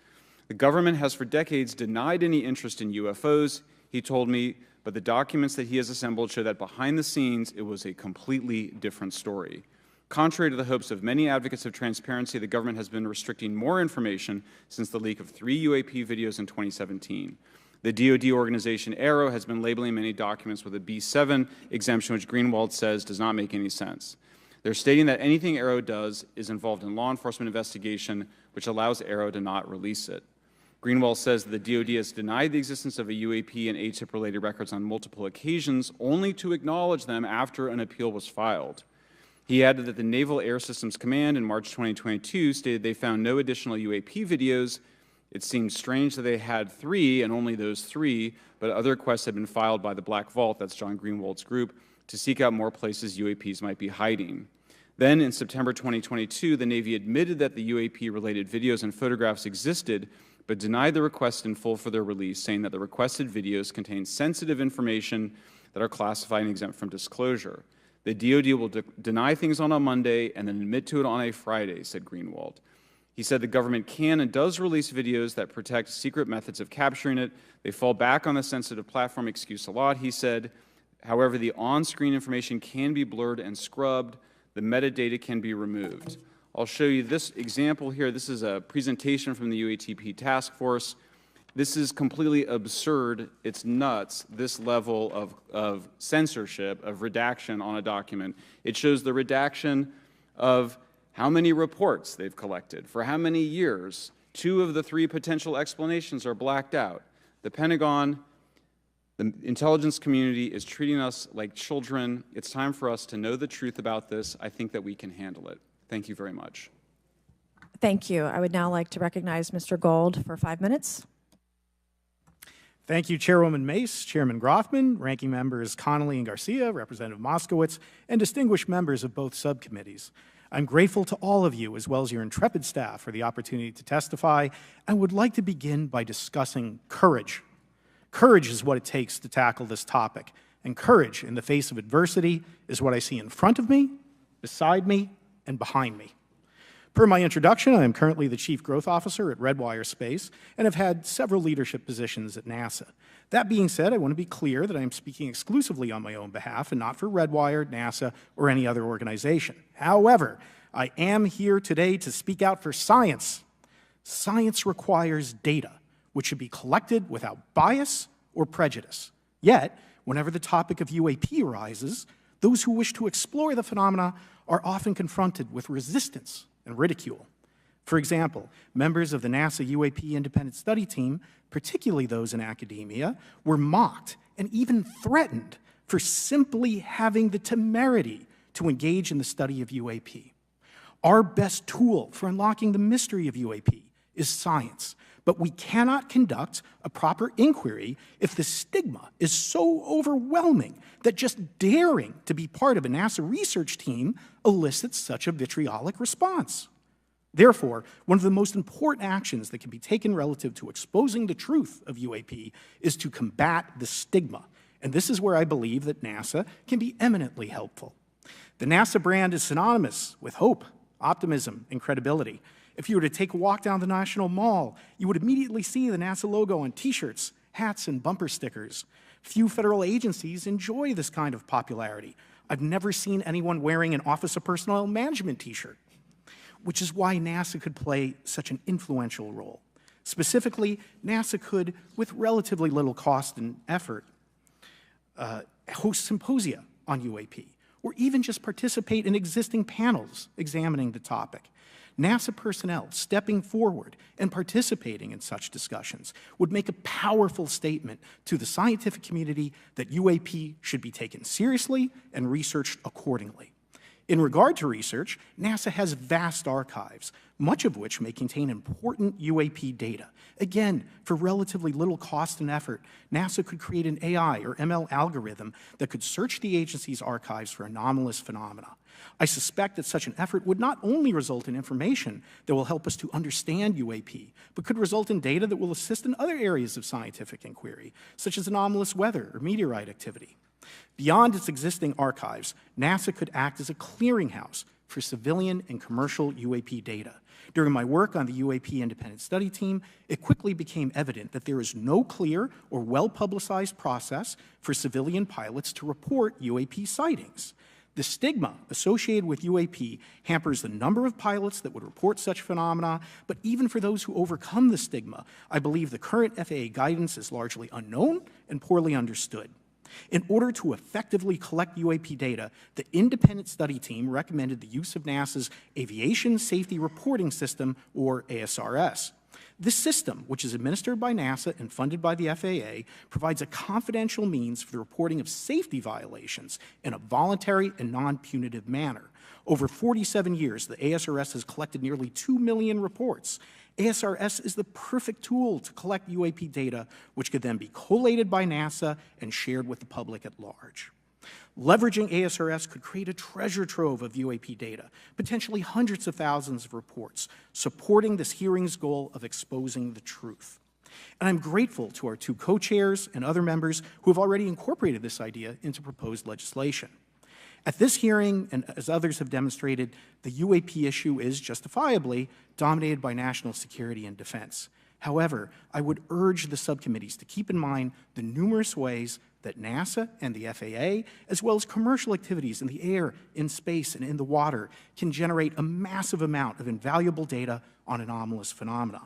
The government has for decades denied any interest in UFOs, he told me, but the documents that he has assembled show that behind the scenes it was a completely different story. Contrary to the hopes of many advocates of transparency, the government has been restricting more information since the leak of 3 UAP videos in 2017. The DoD organization AARO has been labeling many documents with a B7 exemption, which Greenwald says does not make any sense. They're stating that anything AARO does is involved in law enforcement investigation, which allows AARO to not release it. Greenwald says that the DoD has denied the existence of a UAP and ATIP-related records on multiple occasions, only to acknowledge them after an appeal was filed. He added that the Naval Air Systems Command in March 2022 stated they found no additional UAP videos. It seemed strange that they had 3 and only those 3, but other requests had been filed by the Black Vault, that's John Greenwald's group, to seek out more places UAPs might be hiding. Then in September 2022, the Navy admitted that the UAP-related videos and photographs existed, but denied the request in full for their release, saying that the requested videos contain sensitive information that are classified and exempt from disclosure. The DoD will deny things on a Monday and then admit to it on a Friday, said Greenwald. He said the government can and does release videos that protect secret methods of capturing it. They fall back on the sensitive platform excuse a lot, he said. However, the on-screen information can be blurred and scrubbed. The metadata can be removed. I'll show you this example here. This is a presentation from the UATP task force. This is completely absurd. It's nuts, this level of censorship, of redaction on a document. It shows the redaction of how many reports they've collected, for how many years. 2 of the 3 potential explanations are blacked out. The Pentagon, the intelligence community is treating us like children. It's time for us to know the truth about this. I think that we can handle it. Thank you very much. Thank you. I would now like to recognize Mr. Gold for 5 minutes. Thank you, Chairwoman Mace, Chairman Grothman, Ranking Members Connolly and Garcia, Representative Moskowitz, and distinguished members of both subcommittees. I'm grateful to all of you, as well as your intrepid staff, for the opportunity to testify, and would like to begin by discussing courage. Courage is what it takes to tackle this topic, and courage in the face of adversity is what I see in front of me, beside me, and behind me. Per my introduction, I am currently the Chief Growth Officer at Redwire Space and have had several leadership positions at NASA. That being said, I want to be clear that I am speaking exclusively on my own behalf and not for Redwire, NASA, or any other organization. However, I am here today to speak out for science. Science requires data, which should be collected without bias or prejudice. Yet, whenever the topic of UAP arises, those who wish to explore the phenomena are often confronted with resistance and ridicule. For example, members of the NASA UAP Independent Study Team, particularly those in academia, were mocked and even threatened for simply having the temerity to engage in the study of UAP. Our best tool for unlocking the mystery of UAP is science, but we cannot conduct a proper inquiry if the stigma is so overwhelming that just daring to be part of a NASA research team elicits such a vitriolic response. Therefore, one of the most important actions that can be taken relative to exposing the truth of UAP is to combat the stigma, and this is where I believe that NASA can be eminently helpful. The NASA brand is synonymous with hope, optimism, and credibility. If you were to take a walk down the National Mall, you would immediately see the NASA logo on T-shirts, hats, and bumper stickers. Few federal agencies enjoy this kind of popularity. I've never seen anyone wearing an Office of Personnel Management T-shirt, which is why NASA could play such an influential role. Specifically, NASA could, with relatively little cost and effort, host symposia on UAP, or even just participate in existing panels examining the topic. NASA personnel stepping forward and participating in such discussions would make a powerful statement to the scientific community that UAP should be taken seriously and researched accordingly. In regard to research, NASA has vast archives, much of which may contain important UAP data. Again, for relatively little cost and effort, NASA could create an AI or ML algorithm that could search the agency's archives for anomalous phenomena. I suspect that such an effort would not only result in information that will help us to understand UAP, but could result in data that will assist in other areas of scientific inquiry, such as anomalous weather or meteorite activity. Beyond its existing archives, NASA could act as a clearinghouse for civilian and commercial UAP data. During my work on the UAP Independent Study Team, it quickly became evident that there is no clear or well-publicized process for civilian pilots to report UAP sightings. The stigma associated with UAP hampers the number of pilots that would report such phenomena, but even for those who overcome the stigma, I believe the current FAA guidance is largely unknown and poorly understood. In order to effectively collect UAP data, the independent study team recommended the use of NASA's Aviation Safety Reporting System, or ASRS. This system, which is administered by NASA and funded by the FAA, provides a confidential means for the reporting of safety violations in a voluntary and non-punitive manner. Over 47 years, the ASRS has collected nearly 2 million reports. ASRS is the perfect tool to collect UAP data, which could then be collated by NASA and shared with the public at large. Leveraging ASRS could create a treasure trove of UAP data, potentially hundreds of thousands of reports, supporting this hearing's goal of exposing the truth. And I'm grateful to our two co-chairs and other members who have already incorporated this idea into proposed legislation. At this hearing, and as others have demonstrated, the UAP issue is justifiably dominated by national security and defense. However, I would urge the subcommittees to keep in mind the numerous ways that NASA and the FAA, as well as commercial activities in the air, in space, and in the water, can generate a massive amount of invaluable data on anomalous phenomena.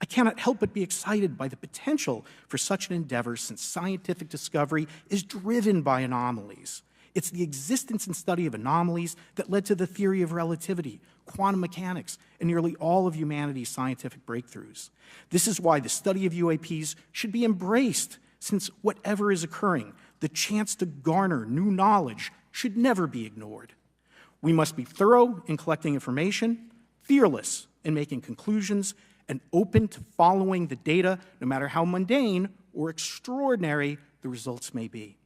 I cannot help but be excited by the potential for such an endeavor, since scientific discovery is driven by anomalies. It's the existence and study of anomalies that led to the theory of relativity, quantum mechanics, and nearly all of humanity's scientific breakthroughs. This is why the study of UAPs should be embraced, since whatever is occurring, the chance to garner new knowledge should never be ignored. We must be thorough in collecting information, fearless in making conclusions, and open to following the data, no matter how mundane or extraordinary the results may be.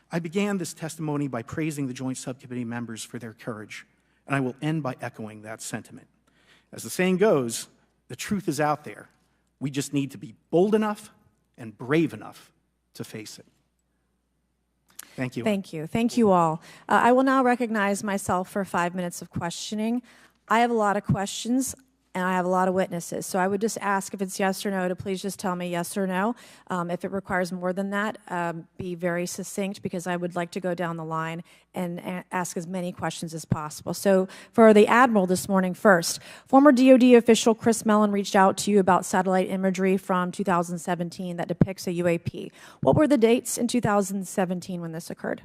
I began this testimony by praising the Joint Subcommittee members for their courage, and I will end by echoing that sentiment. As the saying goes, the truth is out there. We just need to be bold enough and brave enough to face it. Thank you. Thank you. Thank you all. I will now recognize myself for 5 minutes of questioning. I have a lot of questions, and I have a lot of witnesses. So I would just ask, if it's yes or no, to please just tell me yes or no. If it requires more than that, be very succinct, because I would like to go down the line and ask as many questions as possible. So for the Admiral this morning first, former DoD official Chris Mellon reached out to you about satellite imagery from 2017 that depicts a UAP. What were the dates in 2017 when this occurred?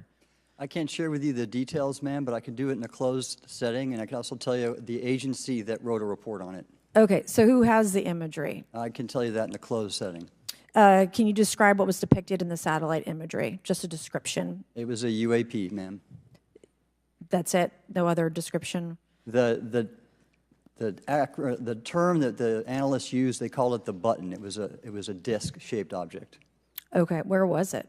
I can't share with you the details, ma'am, but I can do it in a closed setting, and I can also tell you the agency that wrote a report on it. Okay, so who has the imagery? I can tell you that in a closed setting. Can you describe what was depicted in the satellite imagery? Just a description. It was a UAP, ma'am. That's it? No other description? The term that the analysts used, they called it the button. It was a disc-shaped object. Okay, where was it?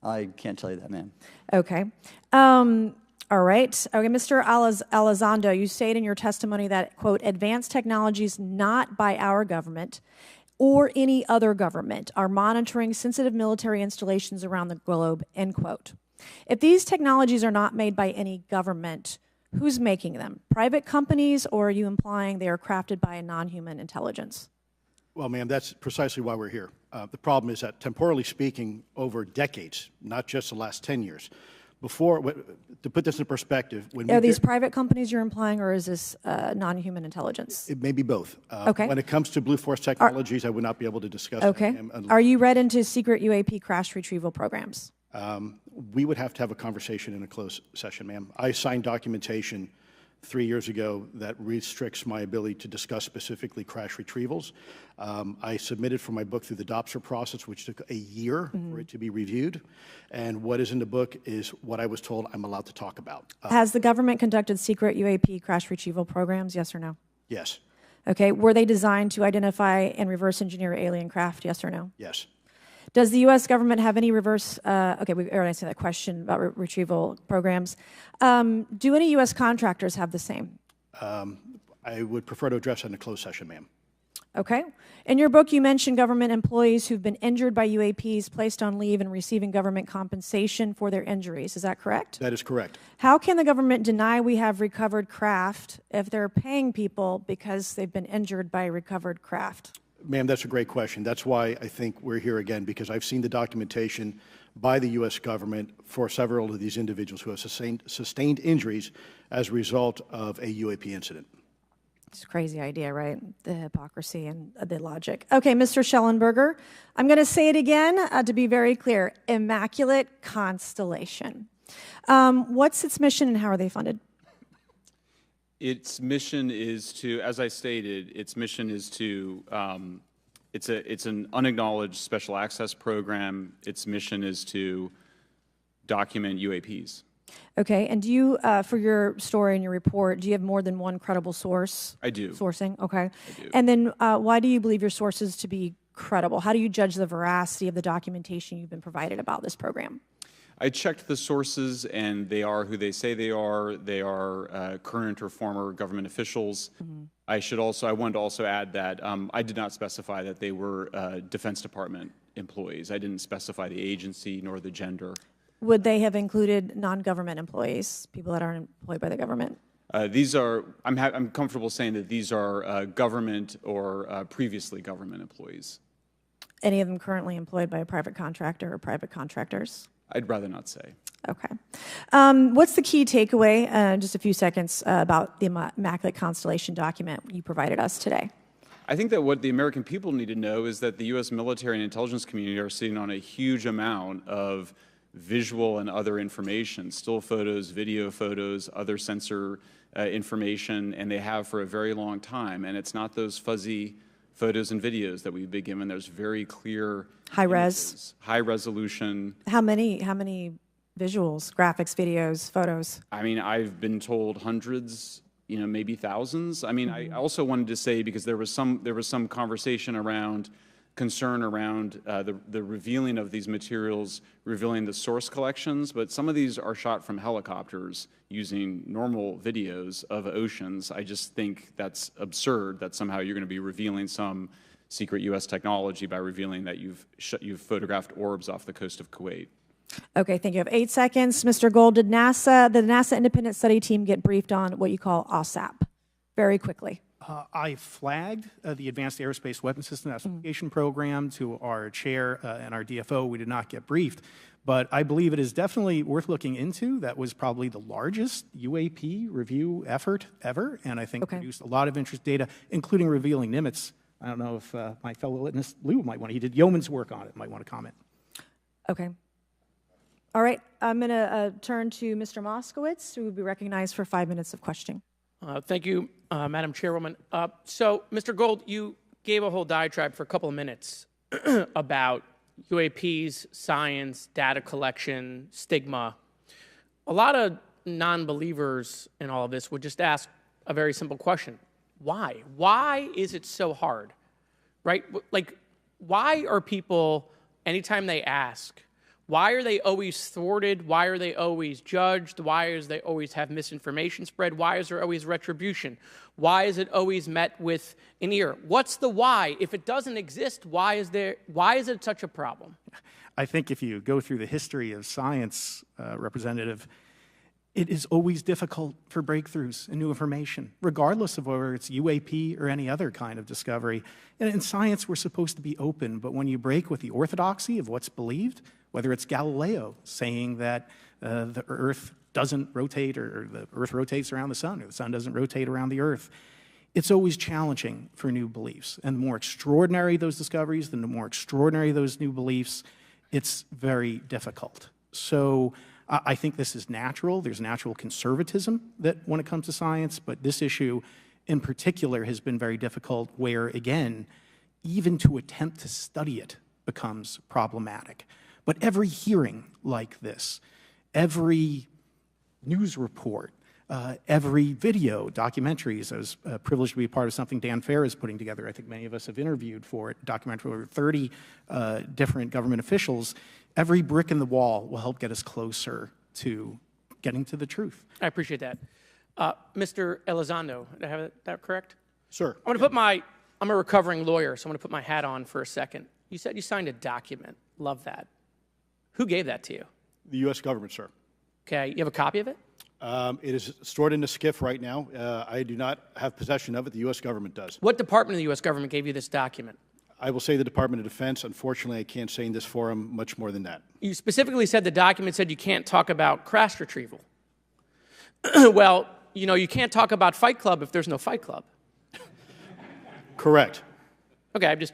I can't tell you that, ma'am. Okay. All right. Okay, Mr. Elizondo, you state in your testimony that, quote, advanced technologies not by our government or any other government are monitoring sensitive military installations around the globe, end quote. If these technologies are not made by any government, who's making them? Private companies, or are you implying they are crafted by a non-human intelligence? Well, ma'am, that's precisely why we're here. The problem is that, temporally speaking, over decades, not just the last 10 years, to put this in perspective, are these private companies you're implying, or is this non-human intelligence? It may be both. Okay. When it comes to Blue Force Technologies, I would not be able to discuss okay. that. Are you read into secret UAP crash retrieval programs? We would have to have a conversation in a closed session, ma'am. I signed documentation 3 years ago that restricts my ability to discuss specifically crash retrievals. I submitted for my book through the DOPSR process, which took a year for it to be reviewed. And what is in the book is what I was told I'm allowed to talk about. Has the government conducted secret UAP crash retrieval programs, yes or no? Yes. Okay, were they designed to identify and reverse engineer alien craft, yes or no? Yes. Does the U.S. government have any reverse, okay, we already answered that question about retrieval programs. Do any U.S. contractors have the same? I would prefer to address that in a closed session, ma'am. Okay. In your book, you mentioned government employees who've been injured by UAPs placed on leave and receiving government compensation for their injuries. Is that correct? That is correct. How can the government deny we have recovered craft if they're paying people because they've been injured by recovered craft? Ma'am, that's a great question. That's why I think we're here again, because I've seen the documentation by the U.S. government for several of these individuals who have sustained injuries as a result of a UAP incident. It's a crazy idea, right? The hypocrisy and the logic. Okay, Mr. Schellenberger, I'm going to say it again to be very clear. Immaculate Constellation. What's its mission and how are they funded? Its mission is to, as I stated, its mission is to, it's an unacknowledged special access program. Its mission is to document UAPs. Okay, and do you, for your story and your report, do you have more than one credible source? I do. Sourcing, okay. I do. And then why do you believe your sources to be credible? How do you judge the veracity of the documentation you've been provided about this program? I checked the sources, and they are who they say they are. They are current or former government officials. I wanted to also add that I did not specify that they were Defense Department employees. I didn't specify the agency nor the gender. Would they have included non-government employees, people that aren't employed by the government? These are, I'm comfortable saying that these are government or previously government employees. Any of them currently employed by a private contractor or private contractors? I'd rather not say. Okay. What's the key takeaway, just a few seconds, about the Immaculate Constellation document you provided us today? I think that what the American people need to know is that the U.S. military and intelligence community are sitting on a huge amount of visual and other information, still photos, video photos, other sensor information, and they have for a very long time. And it's not those fuzzy photos and videos that we've been given. There's very clear high images, res, high resolution. How many visuals, graphics, videos, photos? I mean, I've been told hundreds, maybe thousands. I mean, I also wanted to say, because there was some conversation around concern around the revealing of these materials, revealing the source collections, but some of these are shot from helicopters using normal videos of oceans. I just think that's absurd that somehow you're going to be revealing some secret U.S. technology by revealing that you've photographed orbs off the coast of Kuwait. Okay, thank you. I have 8 seconds. Mr. Gold, did the NASA independent study team get briefed on what you call OSAP? Very quickly. I flagged the Advanced Aerospace Weapons System Application Program to our chair and our DFO. We did not get briefed, but I believe it is definitely worth looking into. That was probably the largest UAP review effort ever, and I think produced a lot of interest data, including revealing Nimitz. I don't know if my fellow witness, Lou, might want to, he did yeoman's work on it, might want to comment. Okay. All right, I'm going to turn to Mr. Moskowitz, who will be recognized for 5 minutes of questioning. Thank you, Madam Chairwoman. So, Mr. Gold, you gave a whole diatribe for a couple of minutes about UAPs, science, data collection, stigma. A lot of non-believers in all of this would just ask a very simple question. Why? Why is it so hard, right? Like, why are people, anytime they ask, why are they always thwarted? Why are they always judged? Why is they always have misinformation spread? Why is there always retribution? Why is it always met with an ear? What's the why? If it doesn't exist, why is it such a problem? I think if you go through the history of science, Representative, it is always difficult for breakthroughs and new information, regardless of whether it's UAP or any other kind of discovery. And in science, we're supposed to be open, but when you break with the orthodoxy of what's believed, whether it's Galileo saying that the Earth doesn't rotate or the Earth rotates around the sun or the sun doesn't rotate around the Earth, it's always challenging for new beliefs. And the more extraordinary those discoveries, the more extraordinary those new beliefs, it's very difficult. So I think this is natural. There's natural conservatism that when it comes to science, but this issue in particular has been very difficult where, again, even to attempt to study it becomes problematic. But every hearing like this, every news report, every video, documentaries. I was privileged to be a part of something Dan Fair is putting together. I think many of us have interviewed for it, documentary over 30 different government officials. Every brick in the wall will help get us closer to getting to the truth. I appreciate that. Mr. Elizondo, did I have that correct? Sir. I'm a recovering lawyer, so I'm going to put my hat on for a second. You said you signed a document. Love that. Who gave that to you? The U.S. government, sir. Okay, you have a copy of it? It is stored in a SCIF right now. I do not have possession of it. The U.S. government does. What department of the U.S. government gave you this document? I will say the Department of Defense. Unfortunately, I can't say in this forum much more than that. You specifically said the document said you can't talk about crash retrieval. Well, you know, you can't talk about Fight Club if there's no Fight Club. Correct. Okay, I'm just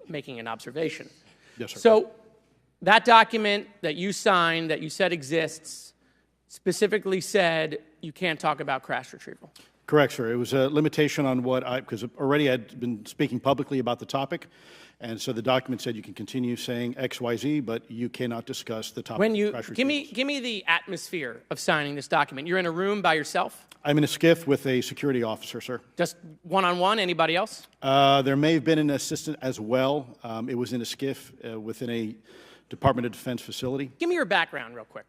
making an observation. Yes, sir. So that document that you signed, that you said exists, specifically said you can't talk about crash retrieval. Correct, sir. It was a limitation on what because already I'd been speaking publicly about the topic, and so the document said you can continue saying X, Y, Z, but you cannot discuss the topic. When you of crash give retrievals. me the atmosphere of signing this document. You're in a room by yourself, I'm in a SCIF with a security officer, sir. just one-on-one. Anybody else? There may have been an assistant as well. It was in a SCIF within a Department of Defense facility. Give me your background real quick.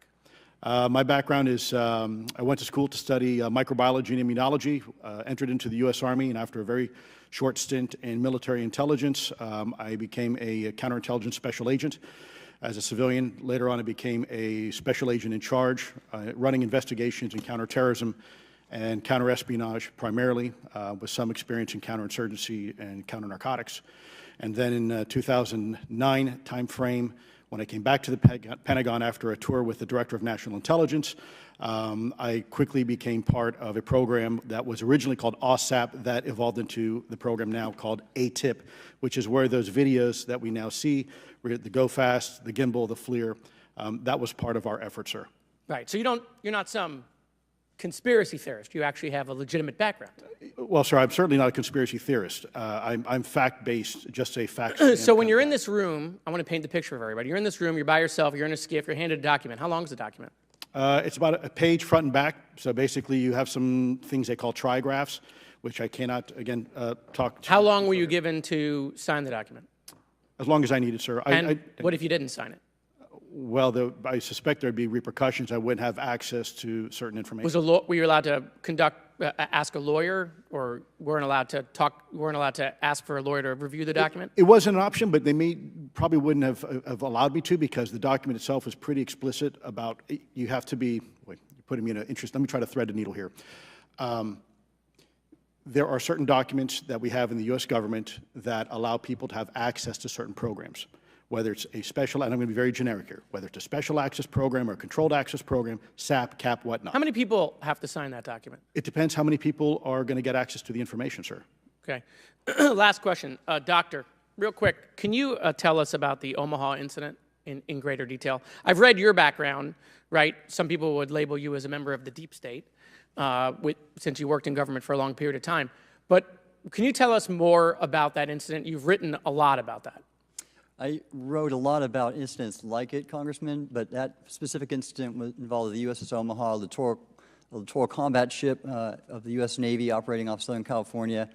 My background is I went to school to study microbiology and immunology, entered into the U.S. Army, and after a very short stint in military intelligence, I became a counterintelligence special agent. As a civilian, later on I became a special agent in charge, running investigations in counterterrorism and counterespionage primarily, with some experience in counterinsurgency and counternarcotics. And then in 2009 timeframe, when I came back to the Pentagon after a tour with the Director of National Intelligence, I quickly became part of a program that was originally called OSAP that evolved into the program now called ATIP, which is where those videos that we now see, the Go Fast, the Gimbal, the FLIR, that was part of our effort, sir. Right. So you're not some conspiracy theorist. You actually have a legitimate background. Well, sir, I'm certainly not a conspiracy theorist. I'm fact-based, just a fact. So when you're in this room, I want to paint the picture of everybody. You're in this room, you're by yourself, you're in a SCIF, you're handed a document. How long is the document? It's about a page front and back. So basically, you have some things they call trigraphs, which I cannot, again, talk to. How long were you given to sign the document? As long as I needed, sir. And what if you didn't sign it? Well, I suspect there'd be repercussions. I wouldn't have access to certain information. Were you allowed to ask a lawyer, or weren't allowed to ask for a lawyer to review the document? It wasn't an option, but they probably wouldn't have allowed me to, because the document itself is pretty explicit about you have to be. Wait, you're putting me in an interest. Let me try to thread the needle here. There are certain documents that we have in the U.S. government that allow people to have access to certain programs, whether it's a special, and I'm going to be very generic here, whether it's a special access program or a controlled access program, SAP, CAP, whatnot. How many people have to sign that document? It depends how many people are going to get access to the information, sir. Okay. Last question. Doctor, real quick, can you tell us about the Omaha incident in greater detail? I've read your background, right? Some people would label you as a member of the deep state, since you worked in government for a long period of time. But can you tell us more about that incident? You've written a lot about that. I wrote a lot about incidents like it, Congressman, but that specific incident involved the USS Omaha, the littoral combat ship of the U.S. Navy operating off Southern California.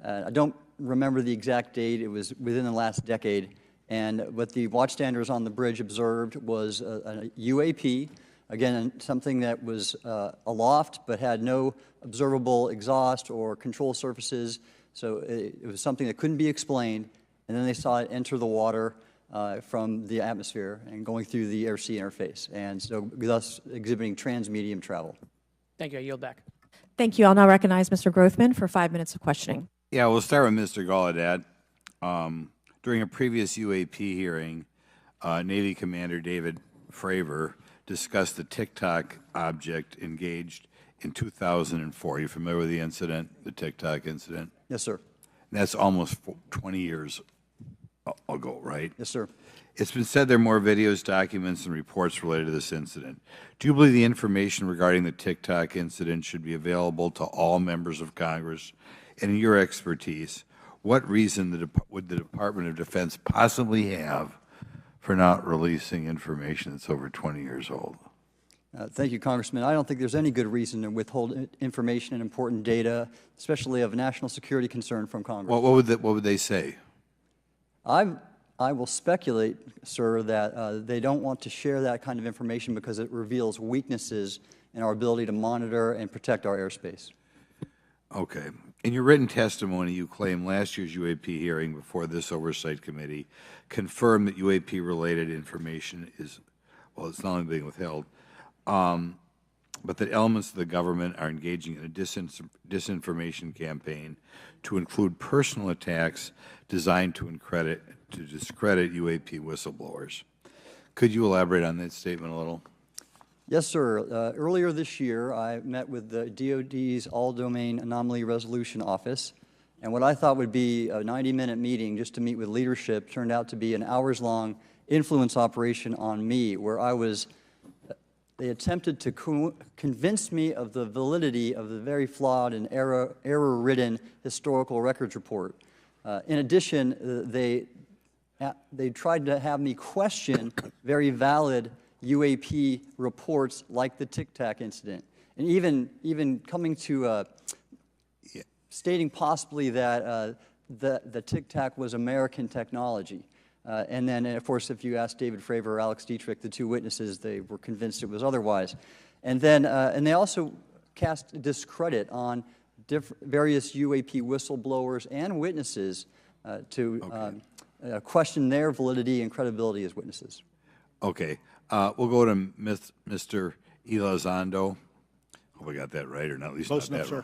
I don't remember the exact date. It was within the last decade. And what the watchstanders on the bridge observed was a UAP, again, something that was aloft but had no observable exhaust or control surfaces. So it was something that couldn't be explained. And then they saw it enter the water from the atmosphere and going through the air-sea interface, and so thus exhibiting transmedium travel. Thank you. I yield back. Thank you. I'll now recognize Mr. Grothman for 5 minutes of questioning. Yeah, we'll start with Mr. Gallaudet. During a previous UAP hearing, Navy Commander David Fravor discussed the TikTok object engaged in 2004. Are you familiar with the incident, the TikTok incident? Yes, sir. That's almost 20 years I'll go, right? Yes, sir. It's been said there are more videos, documents, and reports related to this incident. Do you believe the information regarding the TikTok incident should be available to all members of Congress? And in your expertise, what reason would the Department of Defense possibly have for not releasing information that's over 20 years old? Thank you, Congressman. I don't think there's any good reason to withhold information and important data, especially of national security concern, from Congress. What would they say? I will speculate, sir, that they don't want to share that kind of information because it reveals weaknesses in our ability to monitor and protect our airspace. Okay. In your written testimony, you claim last year's UAP hearing before this Oversight Committee confirmed that UAP-related information is, well, it's not only being withheld, but that elements of the government are engaging in a disinformation campaign to include personal attacks designed to discredit UAP whistleblowers. Could you elaborate on that statement a little? Yes, sir. Earlier this year, I met with the DoD's All-Domain Anomaly Resolution Office, and what I thought would be a 90-minute meeting just to meet with leadership turned out to be an hours-long influence operation on me, where they attempted to convince me of the validity of the very flawed and error-ridden historical records report. In addition, they tried to have me question very valid UAP reports like the Tic Tac incident, and even coming to stating possibly that the Tic Tac was American technology. And then, of course, if you ask David Fravor or Alex Dietrich, the two witnesses, they were convinced it was otherwise. And then, and they also cast discredit on various UAP whistleblowers and witnesses to question their validity and credibility as witnesses. Okay. We'll go to Mr. Elizondo. Hope I got that right, or not at least Close not enough, that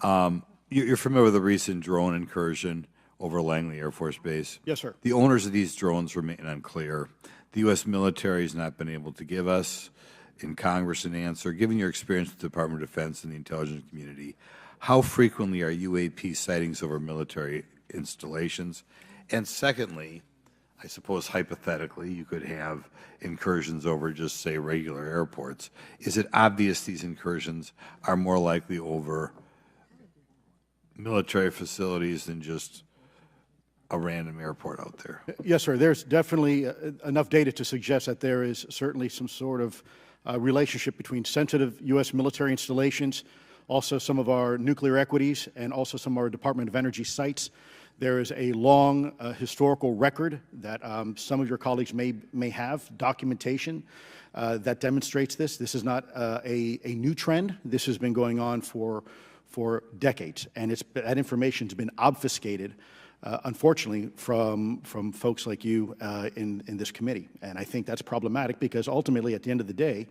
sir. right. You're familiar with the recent drone incursion over Langley Air Force Base? Yes, sir. The owners of these drones remain unclear. The U.S. military has not been able to give us in Congress an answer. Given your experience with the Department of Defense and the intelligence community, how frequently are UAP sightings over military installations? And secondly, I suppose hypothetically you could have incursions over just, say, regular airports. Is it obvious these incursions are more likely over military facilities than just a random airport out there? Yes, sir. There's definitely enough data to suggest that there is certainly some sort of relationship between sensitive U.S. military installations, also some of our nuclear equities, and also some of our Department of Energy sites. There is a long historical record that some of your colleagues may have, documentation that demonstrates this. This is not a new trend. This has been going on for decades, and that information has been obfuscated, unfortunately, from folks like you in this committee. And I think that's problematic because ultimately, at the end of the day,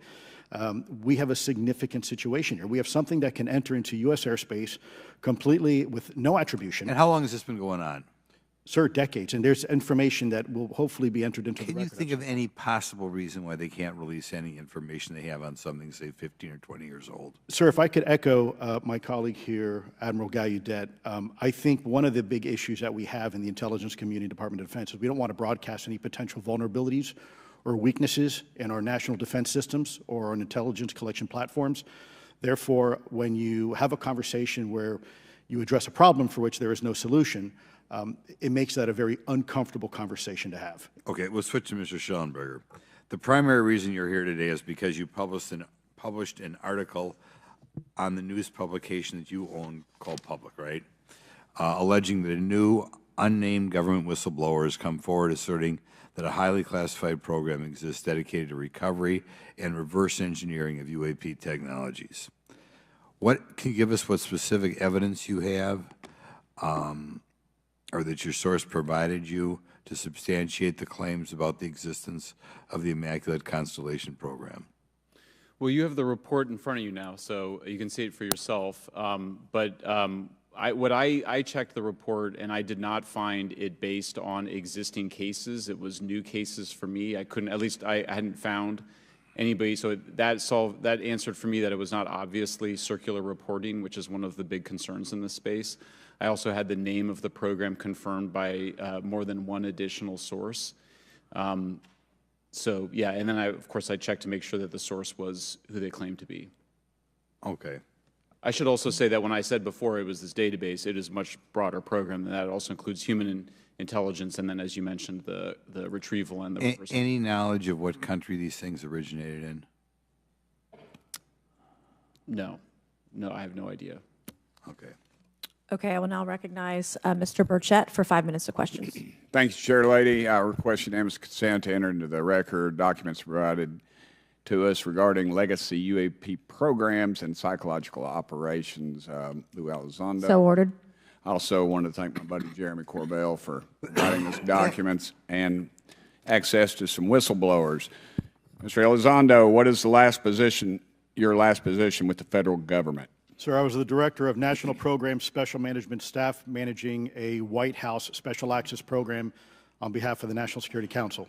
we have a significant situation here. We have something that can enter into U.S. airspace completely with no attribution. And how long has this been going on? Sir, decades. And there's information that will hopefully be entered into the record. Can you think of any possible reason why they can't release any information they have on something, say, 15 or 20 years old? Sir, if I could echo my colleague here, Admiral Gallaudet, I think one of the big issues that we have in the intelligence community, Department of Defense, is we don't want to broadcast any potential vulnerabilities or weaknesses in our national defense systems or on intelligence collection platforms. Therefore, when you have a conversation where you address a problem for which there is no solution, it makes that a very uncomfortable conversation to have. Okay, we'll switch to Mr. Schellenberger. The primary reason you're here today is because you published an article on the news publication that you own called Public, right? Alleging that a new unnamed government whistleblower has come forward asserting that a highly classified program exists dedicated to recovery and reverse engineering of UAP technologies. Can you give us what specific evidence you have or that your source provided you to substantiate the claims about the existence of the Immaculate Constellation program? Well, you have the report in front of you now, so you can see it for yourself. I checked the report, and I did not find it based on existing cases. It was new cases for me. I hadn't found anybody, so that answered for me that it was not obviously circular reporting, which is one of the big concerns in this space. I also had the name of the program confirmed by more than one additional source. So yeah, and then of course I checked to make sure that the source was who they claimed to be. Okay. I should also say that when I said before it was this database, it is a much broader program than that. It also includes human intelligence, and then, as you mentioned, the retrieval and the reversal. Any knowledge of what country these things originated in? No, I have no idea. Okay. Okay, I will now recognize Mr. Burchett for 5 minutes of questions. Thank you, Chair Lady. I request unanimous consent to enter into the record documents provided to us regarding legacy UAP programs and psychological operations. Lou Elizondo. So ordered. I also want to thank my buddy Jeremy Corbell for providing us documents and access to some whistleblowers. Mr. Elizondo, what is your last position with the federal government? Sir, I was the Director of National Program Special Management Staff managing a White House Special Access Program on behalf of the National Security Council.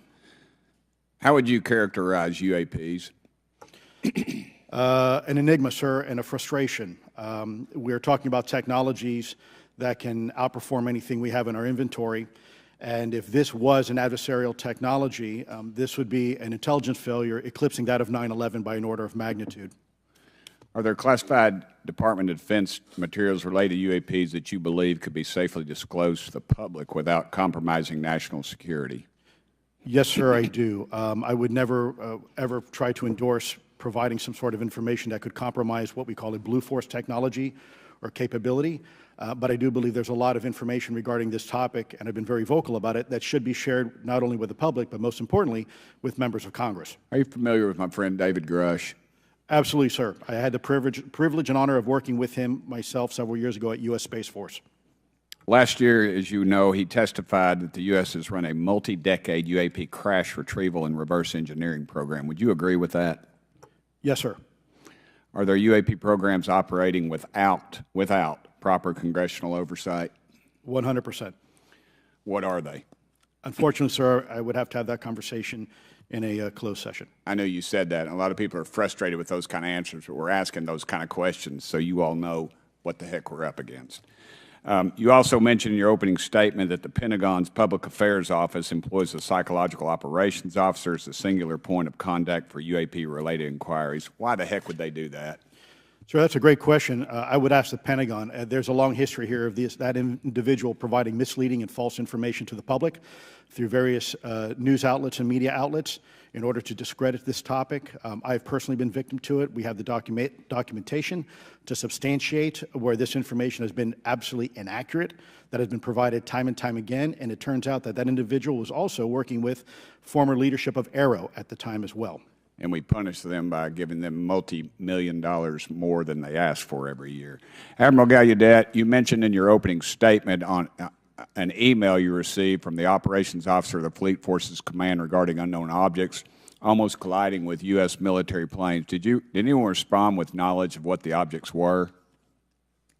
How would you characterize UAPs? An enigma, sir, and a frustration. We're talking about technologies that can outperform anything we have in our inventory. And if this was an adversarial technology, this would be an intelligence failure eclipsing that of 9/11 by an order of magnitude. Are there classified Department of Defense materials related to UAPs that you believe could be safely disclosed to the public without compromising national security? Yes, sir, I do. I would never, ever try to endorse providing some sort of information that could compromise what we call a blue force technology or capability. But I do believe there's a lot of information regarding this topic, and I've been very vocal about it, that should be shared not only with the public, but most importantly, with members of Congress. Are you familiar with my friend David Grush? Absolutely, sir. I had the privilege and honor of working with him myself several years ago at U.S. Space Force. Last year, as you know, he testified that the U.S. has run a multi-decade UAP crash retrieval and reverse engineering program. Would you agree with that? Yes, sir. Are there UAP programs operating without proper congressional oversight? 100%. What are they? Unfortunately, sir, I would have to have that conversation in a closed session. I know you said that, and a lot of people are frustrated with those kind of answers, but we're asking those kind of questions so you all know what the heck we're up against. You also mentioned in your opening statement that the Pentagon's Public Affairs Office employs a psychological operations officer as the singular point of contact for UAP-related inquiries. Why the heck would they do that? Sir, that's a great question. I would ask the Pentagon. There's a long history here of that individual providing misleading and false information to the public through various news outlets and media outlets in order to discredit this topic. I've personally been victim to it. We have the documentation to substantiate where this information has been absolutely inaccurate, that has been provided time and time again, and it turns out that that individual was also working with former leadership of Arrow at the time as well. And we punish them by giving them multi-million dollars more than they ask for every year. Admiral Gallaudet, you mentioned in your opening statement on an email you received from the operations officer of the Fleet Forces Command regarding unknown objects almost colliding with U.S. military planes. Did anyone respond with knowledge of what the objects were?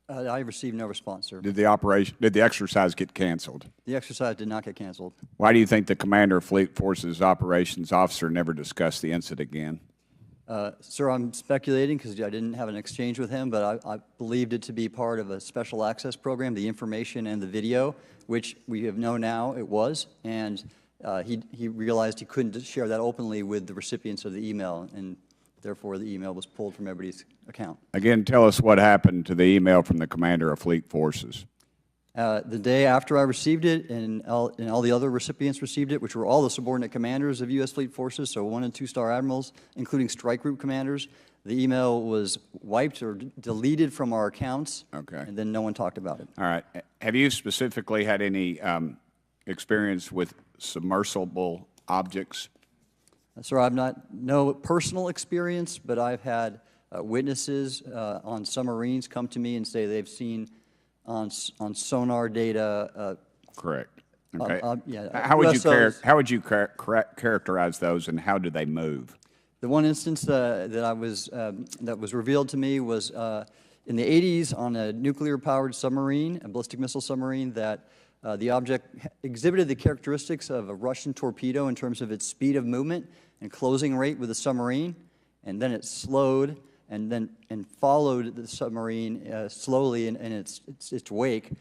I received no response, sir. Did the exercise get canceled? The exercise did not get canceled. Why do you think the commander of Fleet Forces operations officer never discussed the incident again? Sir, I'm speculating because I didn't have an exchange with him, but I believed it to be part of a special access program, the information and the video, which we have known now it was, and he realized he couldn't share that openly with the recipients of the email, and therefore the email was pulled from everybody's account. Again, tell us what happened to the email from the commander of Fleet Forces. The day after I received it, and all the other recipients received it, which were all the subordinate commanders of U.S. Fleet Forces, so 1- and 2-star admirals, including strike group commanders, the email was wiped or deleted from our accounts, Okay. and then no one talked about it. All right. Have you specifically had any experience with submersible objects? Sir, I've no personal experience, but I've had witnesses on submarines come to me and say they've seen on sonar data. Correct. Okay. Yeah, how would USOs. you characterize those, and how do they move? The one instance that was revealed to me was in the 80s on a nuclear-powered submarine, a ballistic missile submarine that The object exhibited the characteristics of a Russian torpedo in terms of its speed of movement and closing rate with the submarine, and then it slowed and followed the submarine slowly in its wake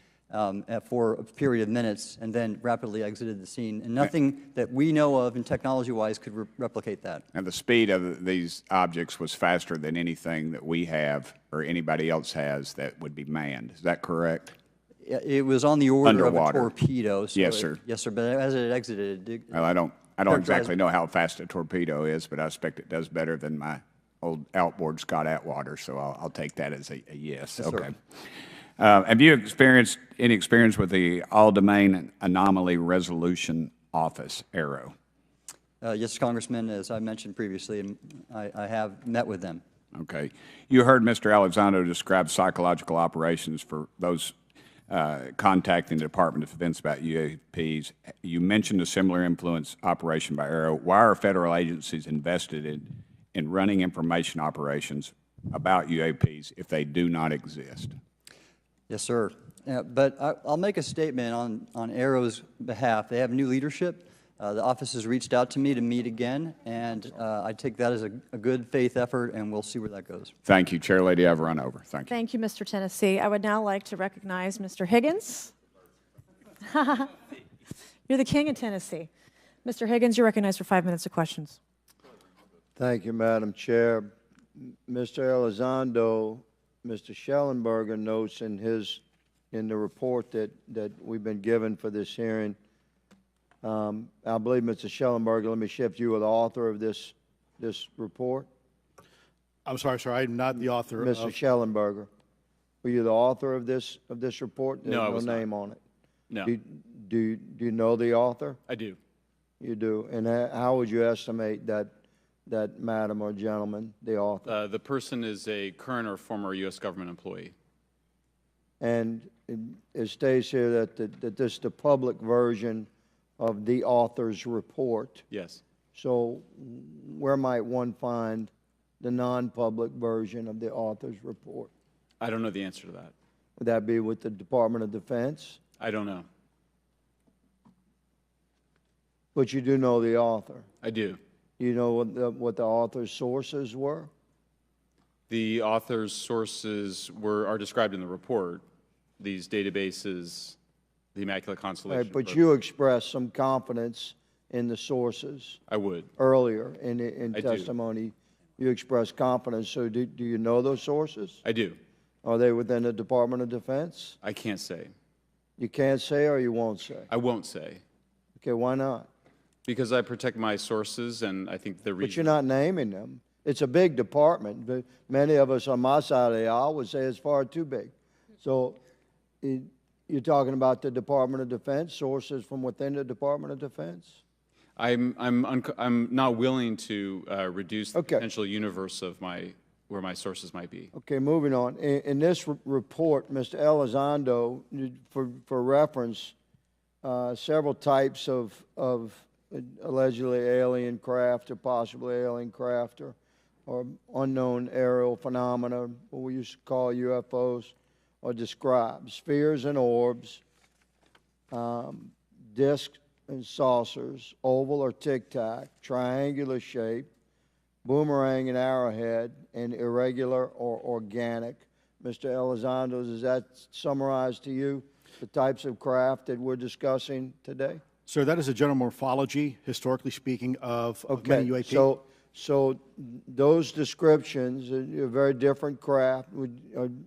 for a period of minutes, and then rapidly exited the scene. And nothing that we know of, and technology-wise, could replicate that. And the speed of these objects was faster than anything that we have or anybody else has that would be manned. Is that correct? It was on the order Underwater. of a torpedo. So Yes, sir. Yes, sir. But as it exited, it Well, I don't exactly know how fast a torpedo is, but I expect it does better than my old outboard Scott Atwater, so I'll take that as a yes. Yes, okay. sir. Have you experienced any experience with the All-Domain Anomaly Resolution Office, ARROW? Yes, Congressman, as I mentioned previously, and I have met with them. Okay. You heard Mr. Elizondo describe psychological operations for those contacting the Department of Defense about UAPs. You mentioned a similar influence operation by ARROW. Why are federal agencies invested in running information operations about UAPs if they do not exist? Yes, sir. But I'll make a statement on ARROW's behalf. They have new leadership. The office has reached out to me to meet again, and I take that as a good faith effort, and we'll see where that goes. Thank you, Chair Lady. I've run over. Thank you. Thank you, Mr. Tennessee. I would now like to recognize Mr. Higgins. You're the king of Tennessee. Mr. Higgins, you're recognized for 5 minutes of questions. Thank you, Madam Chair. Mr. Elizondo, Mr. Schellenberger notes in the report that we've been given for this hearing. I believe, Mr. Schellenberger, let me shift you with the author of this report. I'm sorry, sir. I'm not the author of... Mr. Schellenberger, were you the author of this report? There's No, I was no not. name on it. No. Do you know the author? I do. You do. And how would you estimate that madam or gentleman, the author? The person is a current or former U.S. government employee. And it states here that this is the public version of the author's report. Yes. So where might one find the non-public version of the author's report? I don't know the answer to that. Would that be with the Department of Defense? I don't know. But you do know the author. I do. You know what the author's sources were? The author's sources are described in the report. These databases, the Immaculate Constellation. Right, but you expressed some confidence in the sources. I would. Earlier in I do. testimony, you expressed confidence. So do you know those sources? I do. Are they within the Department of Defense? I can't say. You can't say or you won't say? I won't say. Okay, why not? Because I protect my sources, and I think the reason... But you're not naming them. It's a big department, but many of us on my side of the aisle would say it's far too big. So you're talking about the Department of Defense, sources from within the Department of Defense? I'm not willing to reduce the Okay. potential universe of where my sources might be. Okay, moving on. In this report, Mr. Elizondo, for reference, several types of allegedly alien craft or possibly alien craft or unknown aerial phenomena, what we used to call UFOs, are described. Spheres and orbs, discs and saucers, oval or tic-tac, triangular shape, boomerang and arrowhead, and irregular or organic. Mr. Elizondo, does that summarize to you the types of craft that we're discussing today? Sir, that is a general morphology, historically speaking, of many UAP. So those descriptions are very different craft.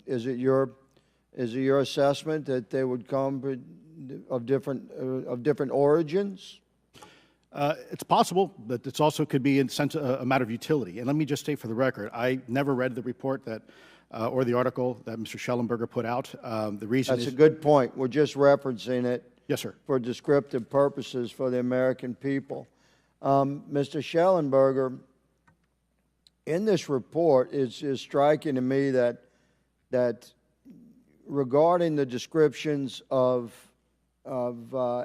Is it your assessment that they would come of different origins? It's possible, but it also could be in sense a matter of utility. And let me just state for the record, I never read the report that or the article that Mr. Schellenberger put out. The reason That's a good point. We're just referencing it. Yes, sir. For descriptive purposes for the American people. Mr. Schellenberger, in this report, it's striking to me that regarding the descriptions of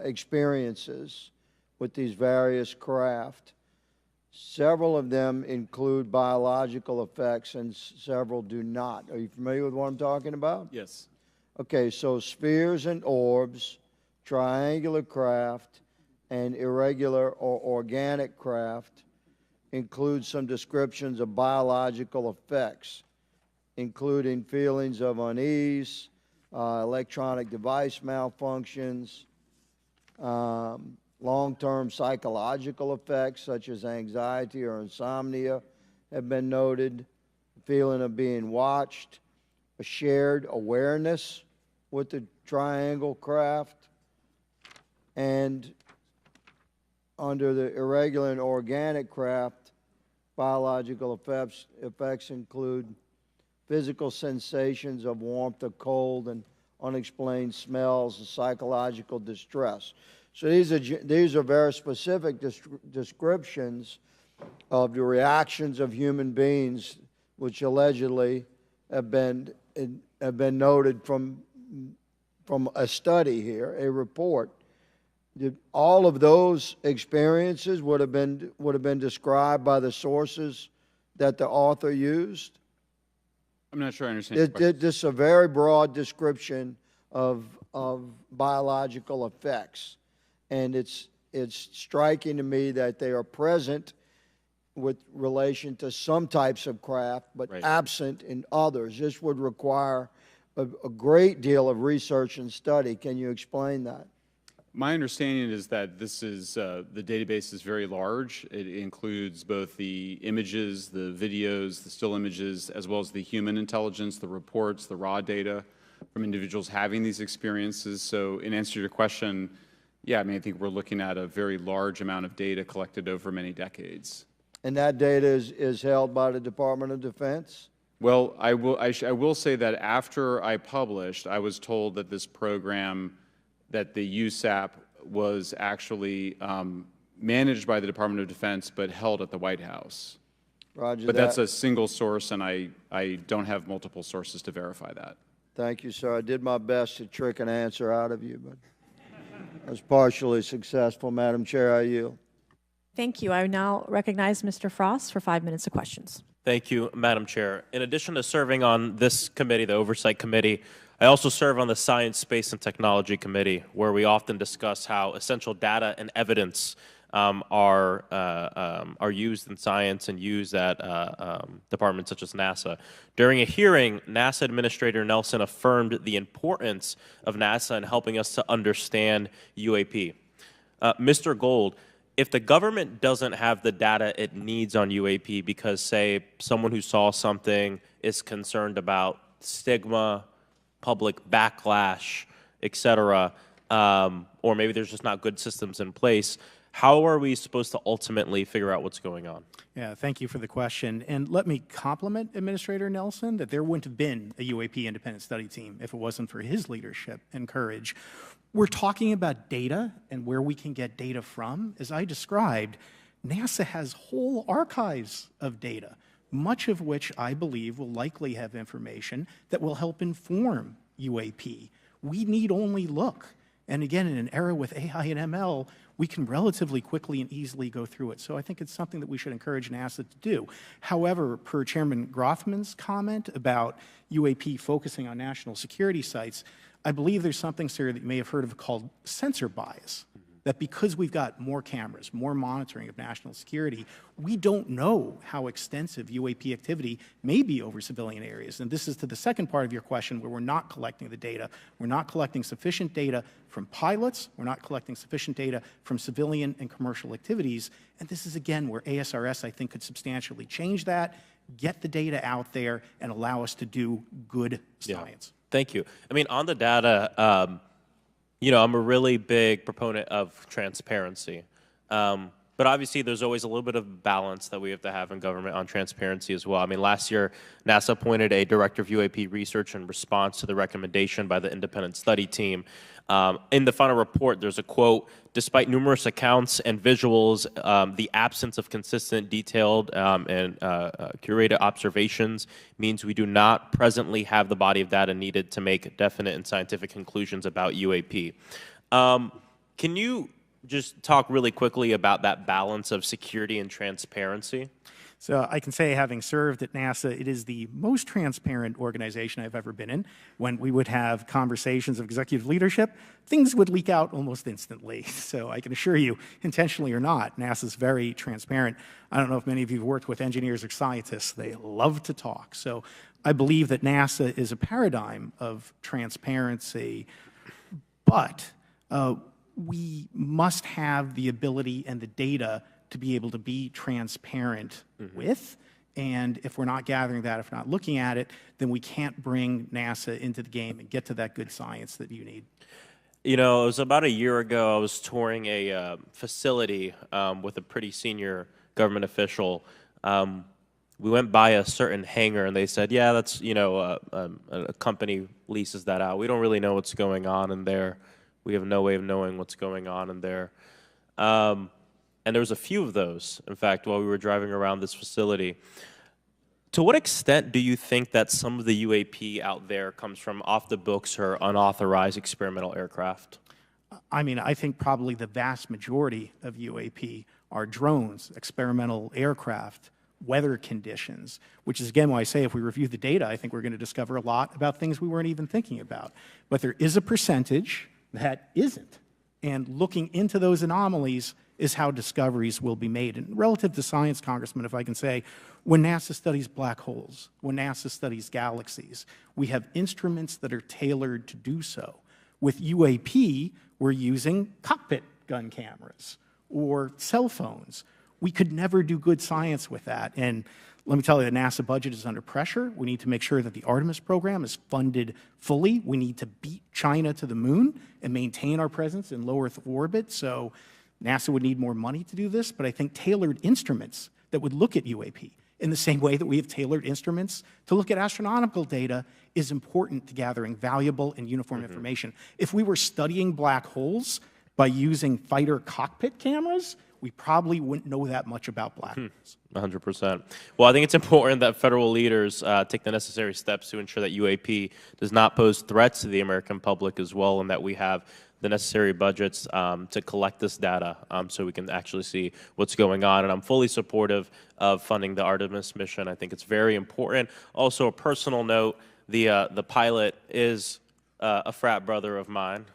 experiences with these various craft, several of them include biological effects and several do not. Are you familiar with what I'm talking about? Yes. Okay, so spheres and orbs, triangular craft, and irregular or organic craft includes some descriptions of biological effects, including feelings of unease, electronic device malfunctions, long-term psychological effects such as anxiety or insomnia have been noted, feeling of being watched, a shared awareness with the triangle craft, and under the irregular and organic craft, biological effects include physical sensations of warmth or cold and unexplained smells and psychological distress. So these are very specific descriptions of the reactions of human beings, which allegedly have been noted from a study here, a report. All of those experiences would have been described by the sources that the author used. I'm not sure I understand. This is a very broad description of biological effects, and it's striking to me that they are present with relation to some types of craft, but absent in others. This would require a great deal of research and study. Can you explain that? My understanding is that this is the database is very large. It includes both the images, the videos, the still images, as well as the human intelligence, the reports, the raw data from individuals having these experiences. So in answer to your question, yeah, I mean, I think we're looking at a very large amount of data collected over many decades. And that data is held by the Department of Defense? Well, I will say that after I published, I was told that this program, that the USAP was actually managed by the Department of Defense but held at the White House. Roger but that. that's a single source, and I don't have multiple sources to verify that. Thank you, sir. I did my best to trick an answer out of you, but I was partially successful. Madam Chair, I yield. Thank you. I now recognize Mr. Frost for 5 minutes of questions. Thank you, Madam Chair. In addition to serving on this committee, the Oversight Committee, I also serve on the Science, Space, and Technology Committee, where we often discuss how essential data and evidence are used in science and used at departments such as NASA. During a hearing, NASA Administrator Nelson affirmed the importance of NASA in helping us to understand UAP. Mr. Gold, if the government doesn't have the data it needs on UAP because, say, someone who saw something is concerned about stigma, public backlash, et cetera, or maybe there's just not good systems in place, how are we supposed to ultimately figure out what's going on? Yeah, thank you for the question. And let me compliment Administrator Nelson that there wouldn't have been a UAP independent study team if it wasn't for his leadership and courage. We're talking about data and where we can get data from. As I described, NASA has whole archives of data, much of which I believe will likely have information that will help inform UAP. We need only look. And again, in an era with AI and ML, we can relatively quickly and easily go through it. So I think it's something that we should encourage NASA to do. However, per Chairman Grothman's comment about UAP focusing on national security sites, I believe there's something, sir, that you may have heard of called sensor bias. That because we've got more cameras, more monitoring of national security, we don't know how extensive UAP activity may be over civilian areas. And this is to the second part of your question where we're not collecting the data. We're not collecting sufficient data from pilots. We're not collecting sufficient data from civilian and commercial activities. And this is, again, where ASRS, I think, could substantially change that, get the data out there, and allow us to do good science. Yeah. Thank you. I mean, on the data, you know, I'm a really big proponent of transparency. But obviously, there's always a little bit of balance that we have to have in government on transparency as well. I mean, last year, NASA appointed a director of UAP research in response to the recommendation by the independent study team. In the final report, there's a quote, despite numerous accounts and visuals, the absence of consistent, detailed, and curated observations means we do not presently have the body of data needed to make definite and scientific conclusions about UAP. Can you just talk really quickly about that balance of security and transparency? So I can say, having served at NASA, it is the most transparent organization I've ever been in. When we would have conversations of executive leadership, things would leak out almost instantly. So I can assure you, intentionally or not, NASA's very transparent. I don't know if many of you have worked with engineers or scientists. They love to talk. So I believe that NASA is a paradigm of transparency, but we must have the ability and the data to be able to be transparent with. And if we're not gathering that, if we're not looking at it, then we can't bring NASA into the game and get to that good science that you need. You know, it was about a year ago, I was touring a facility with a pretty senior government official. We went by a certain hangar, and they said, yeah, that's, you know, a company leases that out. We don't really know what's going on in there. We have no way of knowing what's going on in there. And there was a few of those, in fact, while we were driving around this facility. To what extent do you think that some of the UAP out there comes from off the books or unauthorized experimental aircraft? I mean, I think probably the vast majority of UAP are drones, experimental aircraft, weather conditions, which is, again, why I say if we review the data, I think we're going to discover a lot about things we weren't even thinking about. But there is a percentage that isn't. And looking into those anomalies is how discoveries will be made. And relative to science, Congressman, if I can say, when NASA studies black holes, when NASA studies galaxies, we have instruments that are tailored to do so. With UAP, we're using cockpit gun cameras or cell phones. We could never do good science with that. And let me tell you, the NASA budget is under pressure. We need to make sure that the Artemis program is funded fully. We need to beat China to the moon and maintain our presence in low Earth orbit. So NASA would need more money to do this, but I think tailored instruments that would look at UAP in the same way that we have tailored instruments to look at astronomical data is important to gathering valuable and uniform information. If we were studying black holes by using fighter cockpit cameras, we probably wouldn't know that much about black holes. 100%. Well, I think it's important that federal leaders take the necessary steps to ensure that UAP does not pose threats to the American public as well, and that we have the necessary budgets to collect this data so we can actually see what's going on. And I'm fully supportive of funding the Artemis mission. I think it's very important. Also, a personal note, the pilot is a frat brother of mine.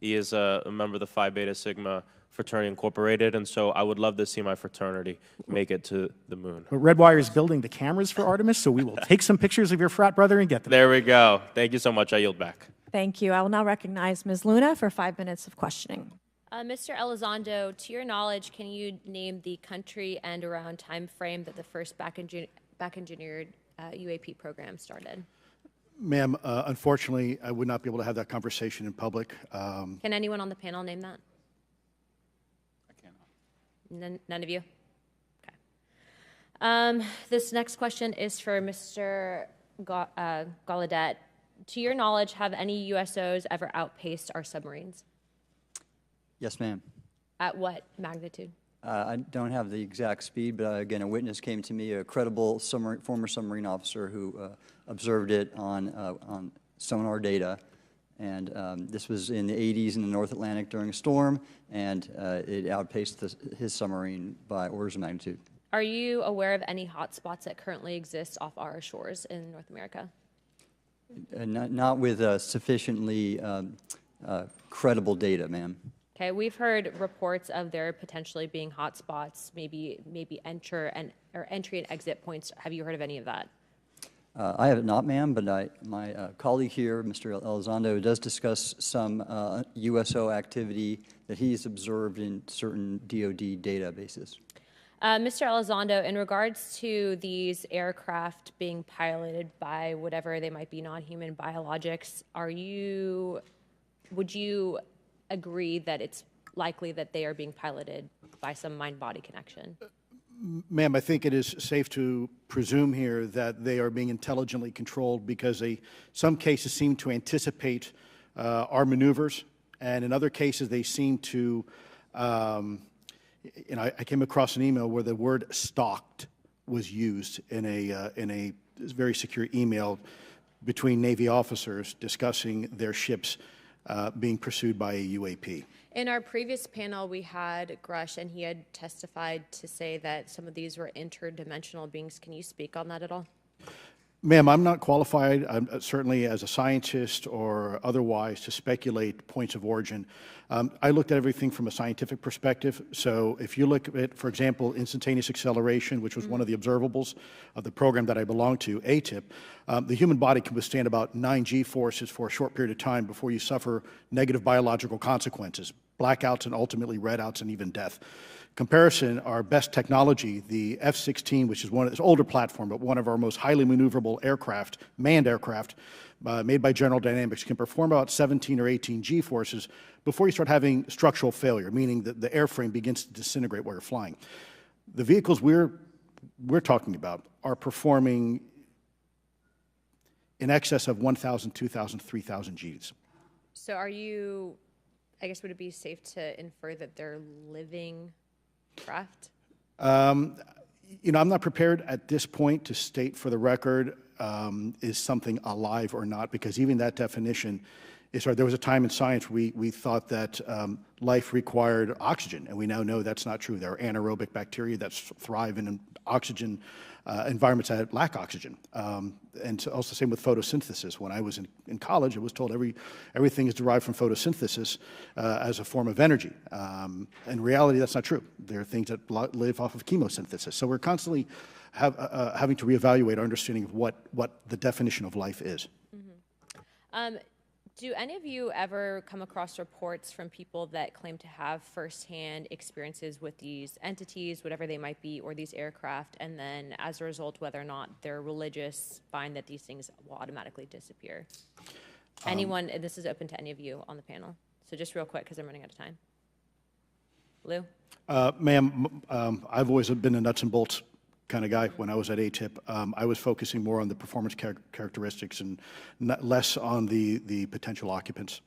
He is a member of the Phi Beta Sigma Fraternity Incorporated, and so I would love to see my fraternity make it to the moon. But Redwire is building the cameras for Artemis, so we will take some pictures of your frat brother and get them. There we go. Thank you so much. I yield back. Thank you. I will now recognize Ms. Luna for 5 minutes of questioning. Mr. Elizondo, to your knowledge, can you name the country and around time frame that the first back-engineered UAP program started? Ma'am, unfortunately, I would not be able to have that conversation in public. Can anyone on the panel name that? I cannot. None of you? Okay. This next question is for Mr. Gallaudet. To your knowledge, have any USOs ever outpaced our submarines? Yes, ma'am. At what magnitude? I don't have the exact speed, but again, a witness came to me, a credible former submarine officer who observed it on sonar data. And this was in the 80s in the North Atlantic during a storm, and it outpaced his submarine by orders of magnitude. Are you aware of any hotspots that currently exist off our shores in North America? Not with sufficiently credible data, ma'am. Okay, we've heard reports of there potentially being hotspots, maybe entry and exit points. Have you heard of any of that? I have not, ma'am, but my colleague here, Mr. Elizondo, does discuss some USO activity that he's observed in certain DoD databases. Mr. Elizondo, in regards to these aircraft being piloted by whatever they might be, non-human biologics, would you agree that it's likely that they are being piloted by some mind-body connection? Ma'am, I think it is safe to presume here that they are being intelligently controlled because some cases seem to anticipate our maneuvers, and in other cases they seem to I came across an email where the word "stalked" was used in a very secure email between Navy officers discussing their ships being pursued by a UAP. In our previous panel, we had Grush, and he had testified to say that some of these were interdimensional beings. Can you speak on that at all? Ma'am, I'm not qualified, certainly as a scientist or otherwise, to speculate points of origin. I looked at everything from a scientific perspective. So if you look at, for example, instantaneous acceleration, which was one of the observables of the program that I belong to, ATIP, the human body can withstand about 9 G-forces for a short period of time before you suffer negative biological consequences, blackouts and ultimately redouts and even death. Comparison, our best technology, the F-16, which is this older platform, but one of our most highly maneuverable aircraft, manned aircraft, made by General Dynamics, can perform about 17 or 18 G-forces before you start having structural failure, meaning that the airframe begins to disintegrate while you're flying. The vehicles we're talking about are performing in excess of 1,000, 2,000, 3,000 Gs. So are you, I guess, would it be safe to infer that they're living craft? You know, I'm not prepared at this point to state for the record is something alive or not, because even that definition is hard. There was a time in science we thought that life required oxygen, and we now know that's not true. There are anaerobic bacteria that thrive in oxygen environments that lack oxygen. And so also the same with photosynthesis. When I was in college, I was told everything is derived from photosynthesis as a form of energy. In reality, that's not true. There are things that live off of chemosynthesis. So we're constantly having to reevaluate our understanding of what the definition of life is. Mm-hmm. Do any of you ever come across reports from people that claim to have firsthand experiences with these entities, whatever they might be, or these aircraft, and then as a result, whether or not they're religious, find that these things will automatically disappear? Anyone, and this is open to any of you on the panel. So just real quick, because I'm running out of time. Lou? Ma'am, I've always been a nuts and bolts kind of guy. When I was at ATIP, I was focusing more on the performance characteristics and less on the potential occupants.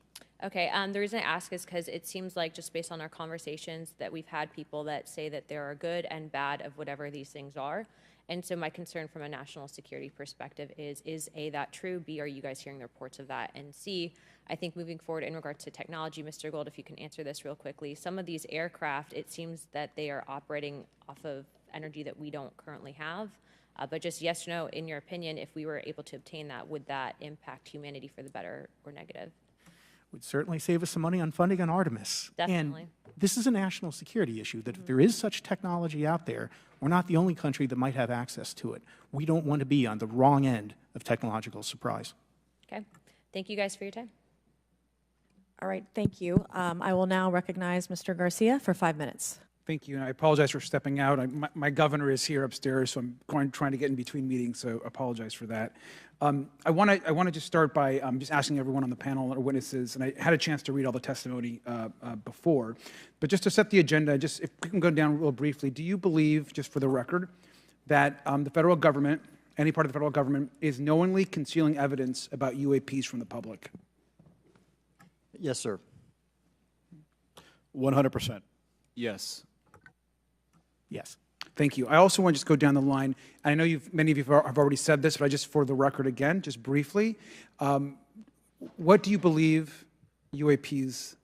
Okay, the reason I ask is because it seems like, just based on our conversations, that we've had people that say that there are good and bad of whatever these things are. And so my concern from a national security perspective is A, that true? B, are you guys hearing the reports of that? And C, I think moving forward in regards to technology, Mr. Gold, if you can answer this real quickly, some of these aircraft, it seems that they are operating off of energy that we don't currently have. But just yes or no, in your opinion, if we were able to obtain that, would that impact humanity for the better or negative? Would certainly save us some money on funding on Artemis. Definitely. And this is a national security issue, that if there is such technology out there, we're not the only country that might have access to it. We don't want to be on the wrong end of technological surprise. Okay. Thank you guys for your time. All right, thank you. I will now recognize Mr. Garcia for 5 minutes. Thank you, and I apologize for stepping out. My governor is here upstairs, so I'm trying to get in between meetings, so apologize for that. I want to just start by just asking everyone on the panel or witnesses, and I had a chance to read all the testimony before, but just to set the agenda, just if we can go down real briefly, do you believe, just for the record, that the federal government, any part of the federal government, is knowingly concealing evidence about UAPs from the public? Yes, sir. 100%. Yes. Yes. Thank you. I also want to just go down the line. I know many of you have already said this, but I just, for the record again, just briefly, what do you believe UAPs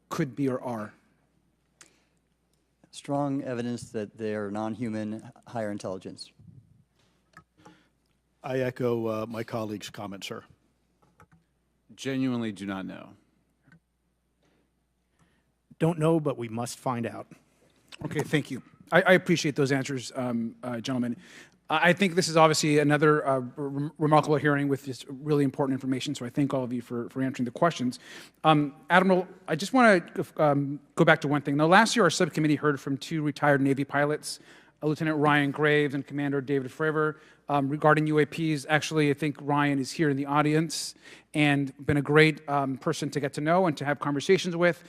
could be or are? Strong evidence that they are non-human, higher intelligence. I echo my colleague's comment, sir. Genuinely do not know. Don't know, but we must find out. Okay, thank you. I appreciate those answers, gentlemen. I think this is obviously another remarkable hearing with just really important information, so I thank all of you for answering the questions. Admiral, I just want to go back to one thing. Now, last year, our subcommittee heard from 2 retired Navy pilots, Lieutenant Ryan Graves and Commander David Fravor, regarding UAPs. Actually, I think Ryan is here in the audience and been a great person to get to know and to have conversations with.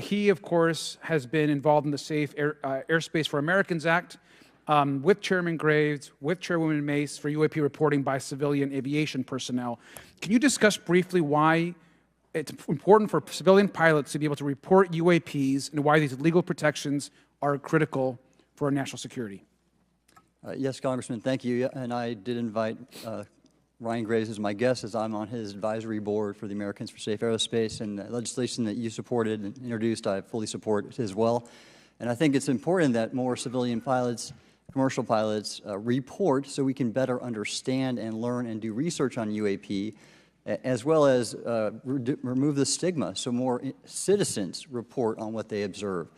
He, of course, has been involved in the Safe Airspace for Americans Act with Chairman Graves, with Chairwoman Mace for UAP reporting by civilian aviation personnel. Can you discuss briefly why it's important for civilian pilots to be able to report UAPs and why these legal protections are critical for our national security? Yes, Congressman, thank you. And I did invite Ryan Graves is my guest, as I'm on his advisory board for the Americans for Safe Aerospace, and the legislation that you supported and introduced, I fully support as well. And I think it's important that more civilian pilots, commercial pilots, report so we can better understand and learn and do research on UAP, as well as remove the stigma so more citizens report on what they observe.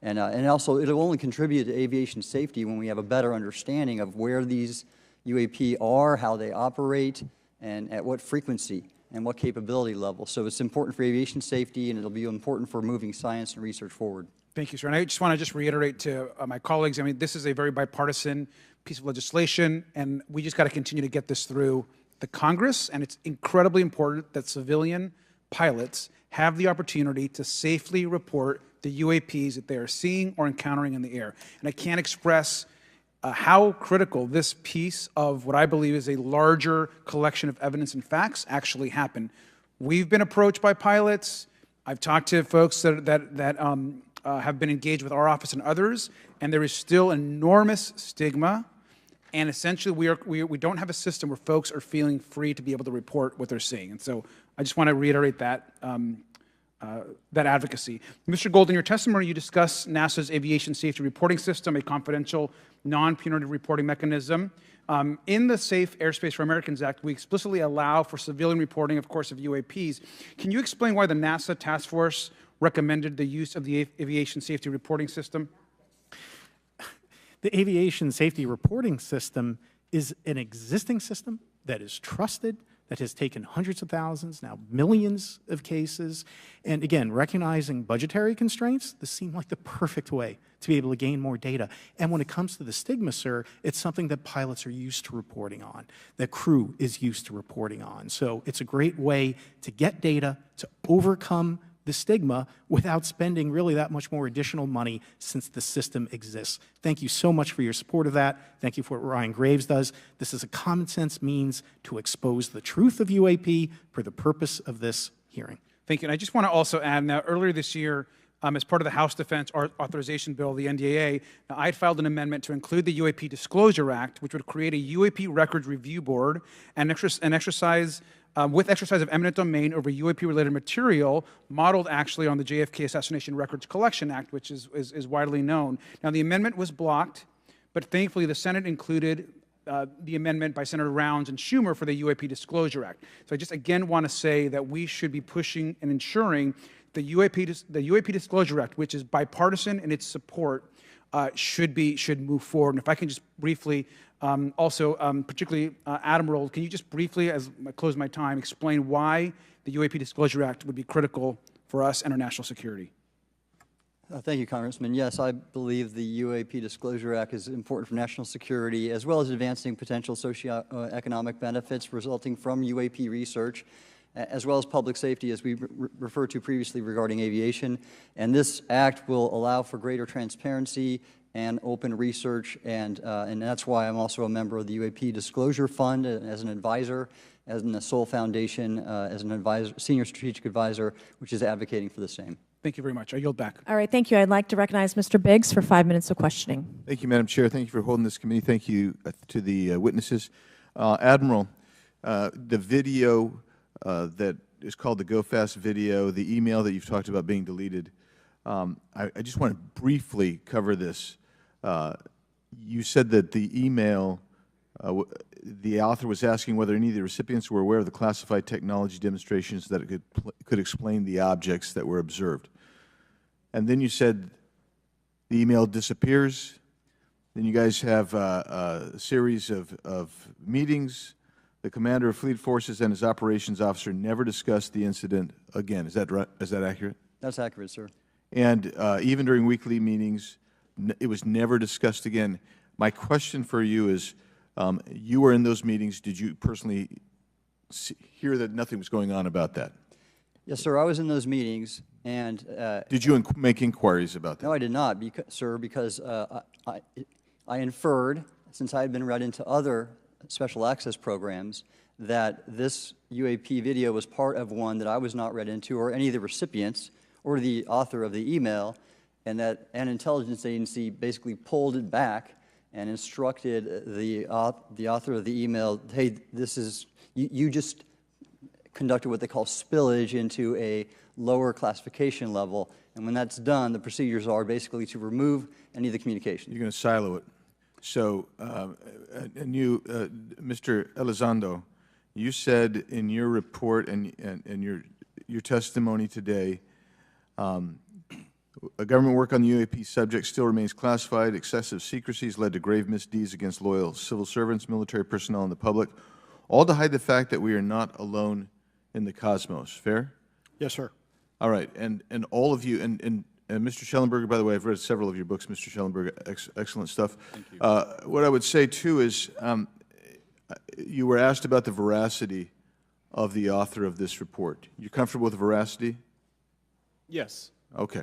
And also, it'll only contribute to aviation safety when we have a better understanding of where these UAP are, how they operate, and at what frequency and what capability level. So it's important for aviation safety, and it'll be important for moving science and research forward. Thank you, sir. And I just want to reiterate to my colleagues, I mean, this is a very bipartisan piece of legislation, and we just got to continue to get this through the Congress, and it's incredibly important that civilian pilots have the opportunity to safely report the UAPs that they are seeing or encountering in the air. And I can't express how critical this piece of what I believe is a larger collection of evidence and facts actually happen. We've been approached by pilots. I've talked to folks that have been engaged with our office and others, and there is still enormous stigma. And essentially, we don't have a system where folks are feeling free to be able to report what they're seeing. And so I just want to reiterate that advocacy. Mr. Gold, in your testimony, you discussed NASA's aviation safety reporting system, a confidential, non-punitive reporting mechanism. In the Safe Airspace for Americans Act, we explicitly allow for civilian reporting, of course, of UAPs. Can you explain why the NASA task force recommended the use of the aviation safety reporting system? The aviation safety reporting system is an existing system that is trusted, that has taken hundreds of thousands, now millions of cases. And again, recognizing budgetary constraints, this seemed like the perfect way to be able to gain more data. And when it comes to the stigma, sir, it's something that pilots are used to reporting on, that crew is used to reporting on. So it's a great way to get data, to overcome the stigma without spending really that much more additional money since the system exists. Thank you so much for your support of that. Thank you for what Ryan Graves does. This is a common sense means to expose the truth of UAP for the purpose of this hearing. Thank you. And I just want to also add, now earlier this year, as part of the House Defense Authorization Bill, the NDAA, I had filed an amendment to include the UAP Disclosure Act, which would create a UAP Records Review Board and exercise of eminent domain over UAP-related material, modeled actually on the JFK Assassination Records Collection Act, which is widely known. Now, the amendment was blocked, but thankfully the Senate included the amendment by Senator Rounds and Schumer for the UAP Disclosure Act. So I just again want to say that we should be pushing and ensuring the UAP Disclosure Act, which is bipartisan in its support, should move forward. And if I can just briefly, particularly Admiral, can you just briefly, as I close my time, explain why the UAP Disclosure Act would be critical for us and our national security? Thank you, Congressman. Yes, I believe the UAP Disclosure Act is important for national security, as well as advancing potential socioeconomic benefits resulting from UAP research, as well as public safety, as we referred to previously regarding aviation. And this act will allow for greater transparency and open research, and that's why I'm also a member of the UAP Disclosure Fund as an advisor, as in the Sol Foundation, as an advisor, senior strategic advisor, which is advocating for the same. Thank you very much. I yield back. All right, thank you. I'd like to recognize Mr. Biggs for 5 minutes of questioning. Thank you, Madam Chair. Thank you for holding this committee. Thank you to the witnesses. Admiral, the video that is called the Go Fast video, the email that you've talked about being deleted, I just want to briefly cover this. You said that the email, the author was asking whether any of the recipients were aware of the classified technology demonstrations that it could explain the objects that were observed. And then you said the email disappears. Then you guys have a series of meetings. The commander of fleet forces and his operations officer never discussed the incident again. Is that right? Is that accurate? That's accurate, sir. And even during weekly meetings, it was never discussed again. My question for you is, you were in those meetings. Did you personally hear that nothing was going on about that? Yes, sir. I was in those meetings, and did you make inquiries about that? No, I did not, sir, because I inferred, since I had been read into other special access programs, that this UAP video was part of one that I was not read into, or any of the recipients, or the author of the email, and that an intelligence agency basically pulled it back and instructed the author of the email, hey, this is, you just conducted what they call spillage into a lower classification level. And when that's done, the procedures are basically to remove any of the communication. You're going to silo it. So, and you, Mr. Elizondo, you said in your report and your testimony today, a government work on the UAP subject still remains classified. Excessive secrecy has led to grave misdeeds against loyal civil servants, military personnel, and the public, all to hide the fact that we are not alone in the cosmos. Fair? Yes, sir. All right. And all of you, and Mr. Schellenberger, by the way, I've read several of your books, Mr. Schellenberger, excellent stuff. Thank you. What I would say, too, is you were asked about the veracity of the author of this report. You're comfortable with the veracity? Yes. Okay.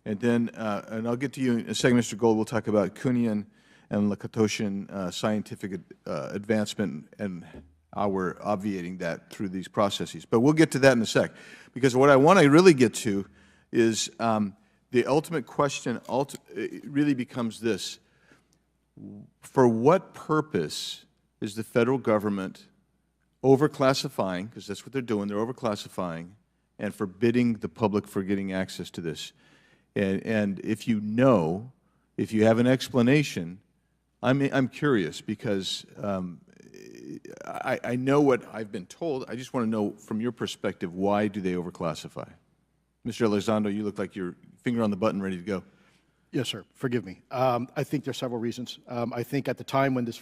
And then, and I'll get to you in a second, Mr. Gold. We'll talk about Kuhnian and Lakatoshian scientific advancement and how we're obviating that through these processes. But we'll get to that in a sec. Because what I want to really get to is the ultimate question really becomes this. For what purpose is the federal government overclassifying, because that's what they're doing, they're overclassifying, and forbidding the public for getting access to this? And if you know, if you have an explanation, I'm curious because I know what I've been told. I just want to know from your perspective, why do they overclassify? Mr. Elizondo, you look like you're finger on the button, ready to go. Yes, sir. Forgive me. I think there's several reasons. I think at the time when this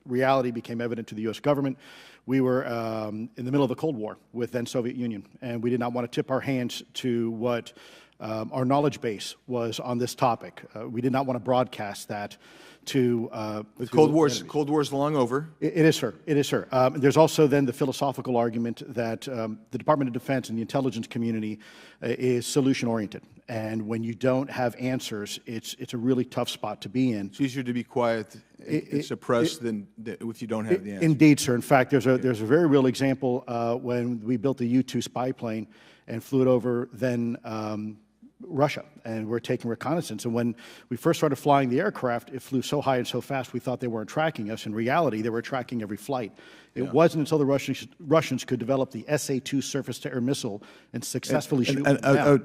reality became evident to the U.S. government, we were in the middle of the Cold War with then Soviet Union, and we did not want to tip our hands to what our knowledge base was on this topic. We did not want to broadcast that to the Cold War is long over. It is, sir. It is, sir. There's also then the philosophical argument that the Department of Defense and the intelligence community is solution-oriented. And when you don't have answers, it's a really tough spot to be in. It's easier to be quiet and suppressed than if you don't have the answer. Indeed, sir. In fact, there's a very real example when we built the U-2 spy plane and flew it over then Russia, and we're taking reconnaissance. And when we first started flying the aircraft, it flew so high and so fast we thought they weren't tracking us. In reality, they were tracking every flight. It wasn't until the Russians could develop the SA-2 surface-to-air missile and successfully shoot them down.